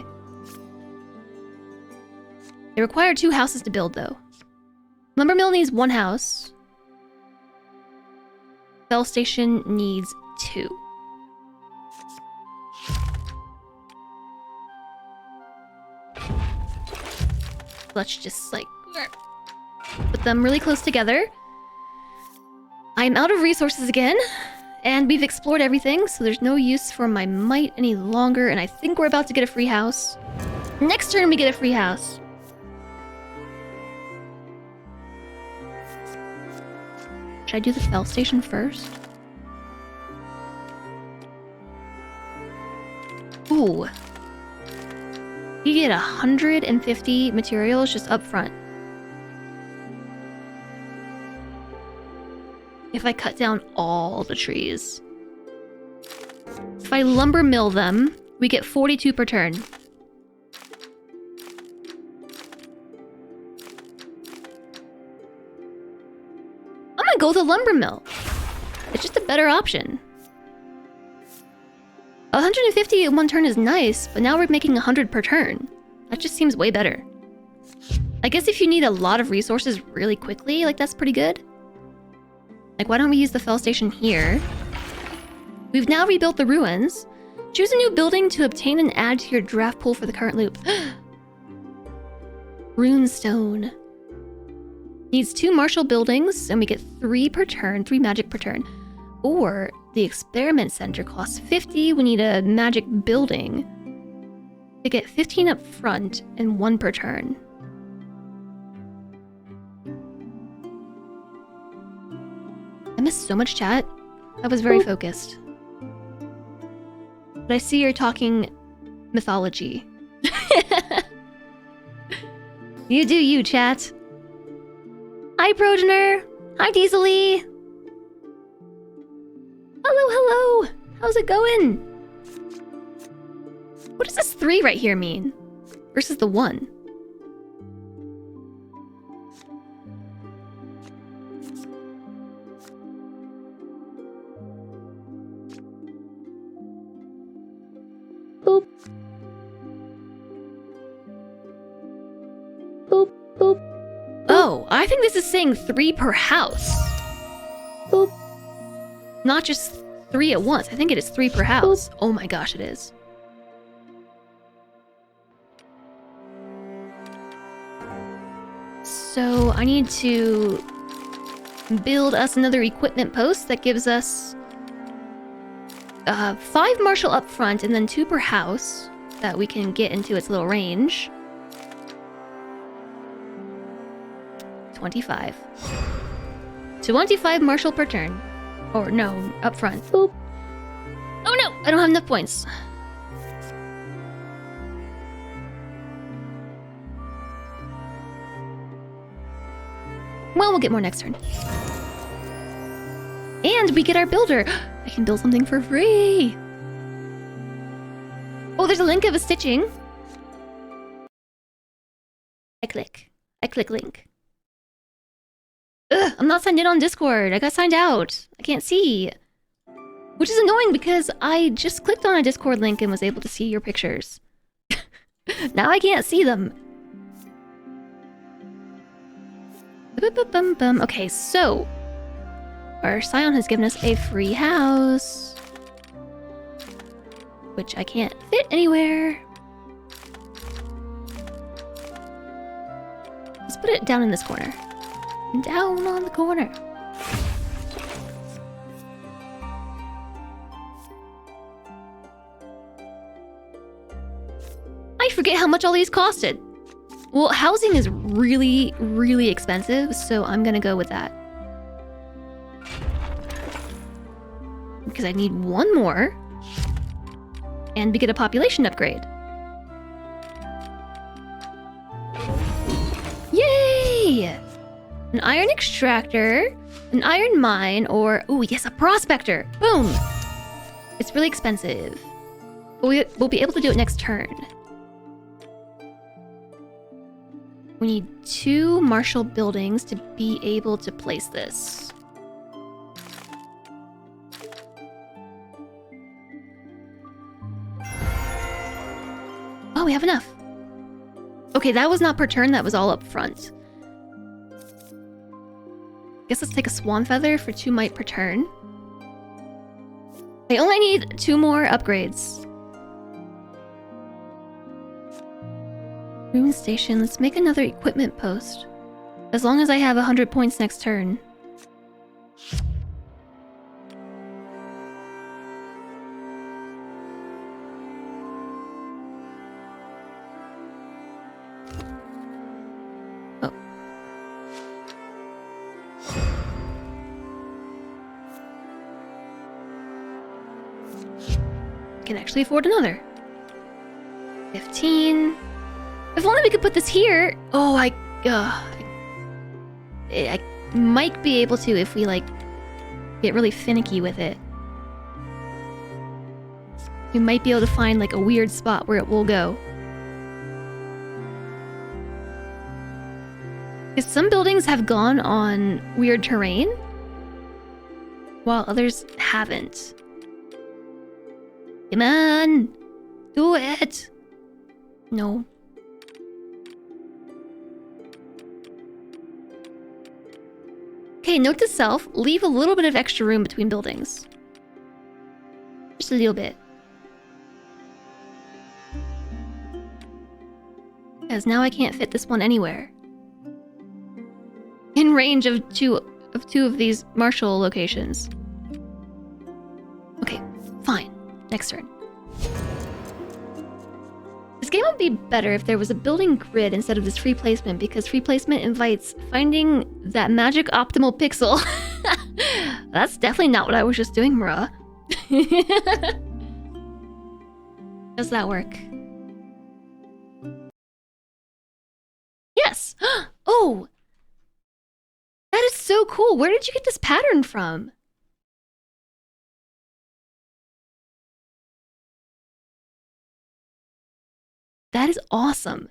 They require 2 houses to build, though. Lumber mill needs 1 house. Fell station needs 2. Let's just, like, put them really close together. I'm out of resources again, and we've explored everything, so there's no use for my might any longer, and I think we're about to get a free house. Next turn, we get a free house. Should I do the fell station first? Ooh. You get 150 materials just up front. If I cut down all the trees. If I lumber mill them, we get 42 per turn. I'm gonna go with a lumber mill. It's just a better option. 150 in one turn is nice, but now we're making 100 per turn. That just seems way better. I guess if you need a lot of resources really quickly, like that's pretty good. Like, why don't we use the fell station here? We've now rebuilt the ruins. Choose a new building to obtain and add to your draft pool for the current loop. Runestone. Needs 2 martial buildings, and we get 3 per turn, 3 magic per turn. Or the experiment center costs 50. We need a magic building to get 15 up front and 1 per turn. I missed so much chat. I was very focused. But I see you're talking mythology. You do you, chat. Hi, Progener. Hi, Diesely. Hello, hello. How's it going? What does this 3 right here mean? Versus the 1? Boop. Boop, boop. Oh, I think this is saying 3 per house. Boop. Not just 3 at once. I think it is 3 per house. Oh my gosh, it is. So I need to build us another equipment post that gives us 5 martial up front and then 2 per house that we can get into its little range. 25. 25 martial per turn. Or no, up front. Boop. Oh no, I don't have enough points. Well, we'll get more next turn. And we get our builder. I can build something for free. Oh, there's a link of a stitching. I click link. Ugh, I'm not signed in on Discord. I got signed out. I can't see. Which is annoying because I just clicked on a Discord link and was able to see your pictures. Now I can't see them. Okay, so our Scion has given us a free house, which I can't fit anywhere. Let's put it down in this corner. Down on the corner. I forget how much all these costed. Well, housing is really, really expensive, so I'm gonna go with that. Because I need 1 more. And we get a population upgrade. Yay! An iron extractor, an iron mine, or... Ooh, yes, a prospector! Boom! It's really expensive. But we'll be able to do it next turn. We need 2 martial buildings to be able to place this. Oh, we have enough. Okay, that was not per turn, that was all up front. Guess let's take a swan feather for 2 might per turn. I only need 2 more upgrades. Rune station, let's make another equipment post. As long as I have 100 points next turn. can actually afford another. 15. If only we could put this here. Oh, I might be able to if we, like, get really finicky with it. We might be able to find, like, a weird spot where it will go. Because some buildings have gone on weird terrain, while others haven't. Come on! Do it! No. Okay, note to self, leave a little bit of extra room between buildings. Just a little bit. Because now I can't fit this one anywhere. In range of two of these martial locations. Okay, fine. Next turn. This game would be better if there was a building grid instead of this free placement, because free placement invites finding that magic optimal pixel. That's definitely not what I was just doing, bruh. Does that work? Yes! Oh! That is so cool! Where did you get this pattern from? That is awesome.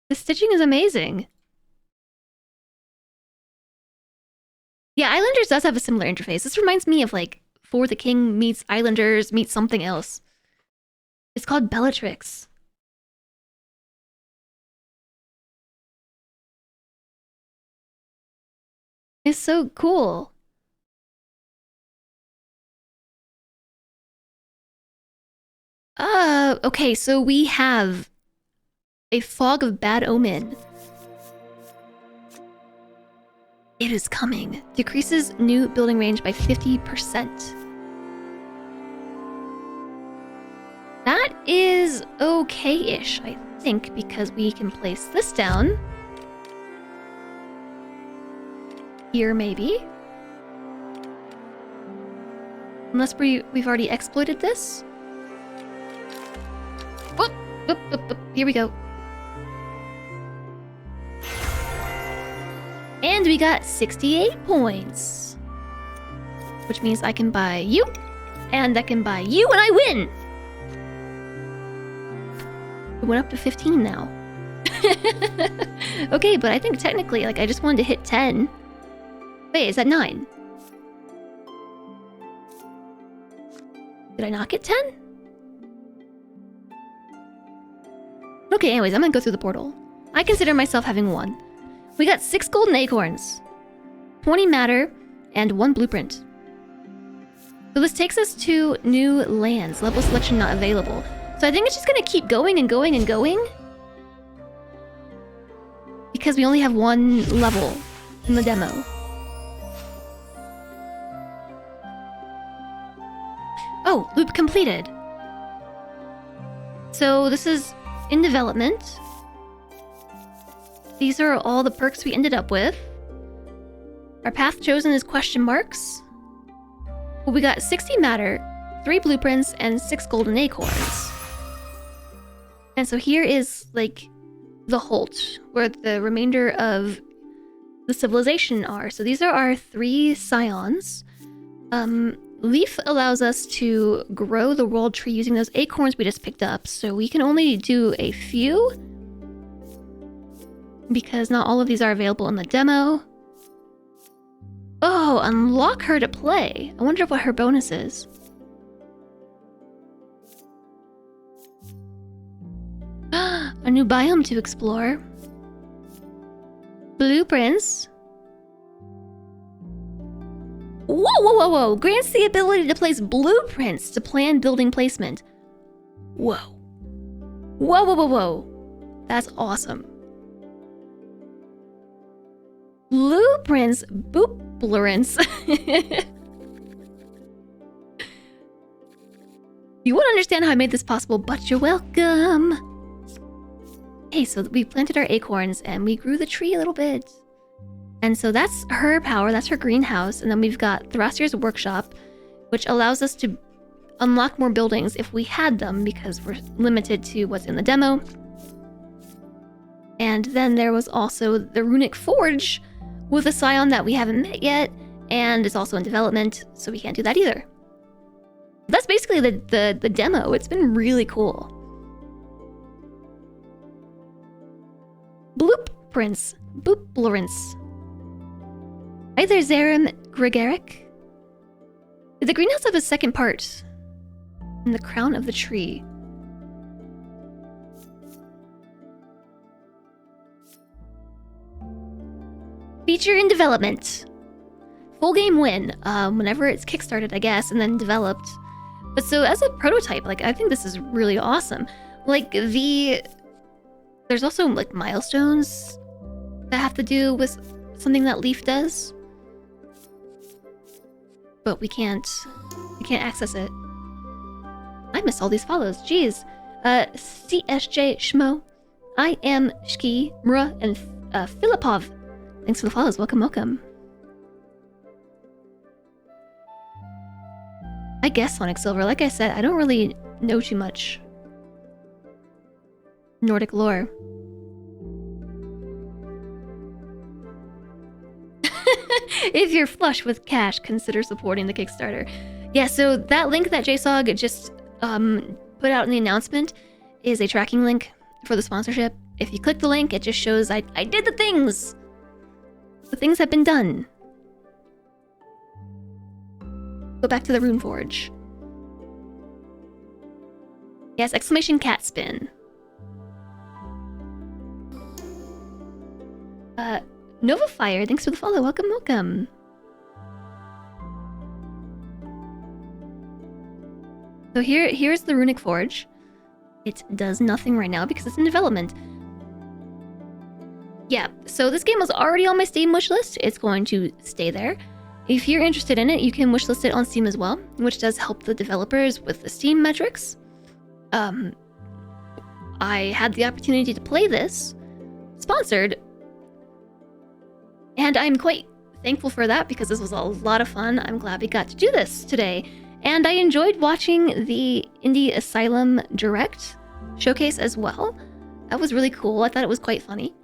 The stitching is amazing. Yeah, Islanders does have a similar interface. This reminds me of, like, For the King meets Islanders meets something else. It's called Bellatrix. It's so cool. Okay, so we have a fog of bad omen. It is coming. Decreases new building range by 50%. That is okay-ish, I think, because we can place this down. Here, maybe. Unless we've already exploited this. Whoop, whoop, whoop, whoop. Here we go. And we got 68 points. Which means I can buy you, and I can buy you, and I win! We went up to 15 now. Okay, but I think technically, like, I just wanted to hit 10. Wait, is that 9? Did I not get 10? Okay, anyways, I'm gonna go through the portal. I consider myself having won. We got 6 golden acorns, 20 matter, and 1 blueprint. So this takes us to new lands. Level selection not available. So I think it's just gonna keep going and going and going. Because we only have 1 level in the demo. Oh, loop completed. So this is in development. These are all the perks we ended up with. Our path chosen is question marks. Well, we got 60 matter, 3 blueprints, and 6 golden acorns. And so here is, like, the Holt, where the remainder of the civilization are. So these are our 3 scions. Leaf allows us to grow the world tree using those acorns we just picked up. So we can only do a few, because not all of these are available in the demo. Oh, unlock her to play. I wonder what her bonus is. A new biome to explore. Blueprints. Whoa, whoa, whoa, whoa. Grants the ability to place blueprints to plan building placement. Whoa. Whoa, whoa, whoa, whoa. That's awesome. Blueprints, booplerints. You won't understand how I made this possible, but you're welcome. Hey, so we planted our acorns and we grew the tree a little bit. And so that's her power, that's her greenhouse. And then we've got Thrasier's workshop, which allows us to unlock more buildings if we had them because we're limited to what's in the demo. And then there was also the Runic Forge with a scion that we haven't met yet, and it's also in development, so we can't do that either. That's basically the demo. It's been really cool. Bloop Prince. Boop Lawrence. Hi there, Zarim Gregaric. Did the greenhouse have a second part? In the crown of the tree. Feature in development. Full game win. Whenever it's kickstarted, I guess, and then developed. But so as a prototype, like, I think this is really awesome. Like, there's also, like, milestones that have to do with something that Leaf does. But we can't access it. I missed all these follows. Jeez. CSJ Schmo. I am Shki, Mura, and Filipov. Thanks for the follows. Welcome, welcome. I guess Sonic Silver. Like I said, I don't really know too much Nordic lore. If you're flush with cash, consider supporting the Kickstarter. Yeah, so that link that JSOG just put out in the announcement is a tracking link for the sponsorship. If you click the link, it just shows I did the things! The things have been done. Go back to the Rune Forge. Yes, exclamation cat spin. Nova Fire, thanks for the follow. Welcome, welcome. So here's the Runic Forge. It does nothing right now because it's in development. Yeah, so this game was already on my Steam wishlist. It's going to stay there. If you're interested in it, you can wishlist it on Steam as well, which does help the developers with the Steam metrics. I had the opportunity to play this, sponsored, and I'm quite thankful for that because this was a lot of fun. I'm glad we got to do this today. And I enjoyed watching the Indie Asylum Direct showcase as well. That was really cool. I thought it was quite funny.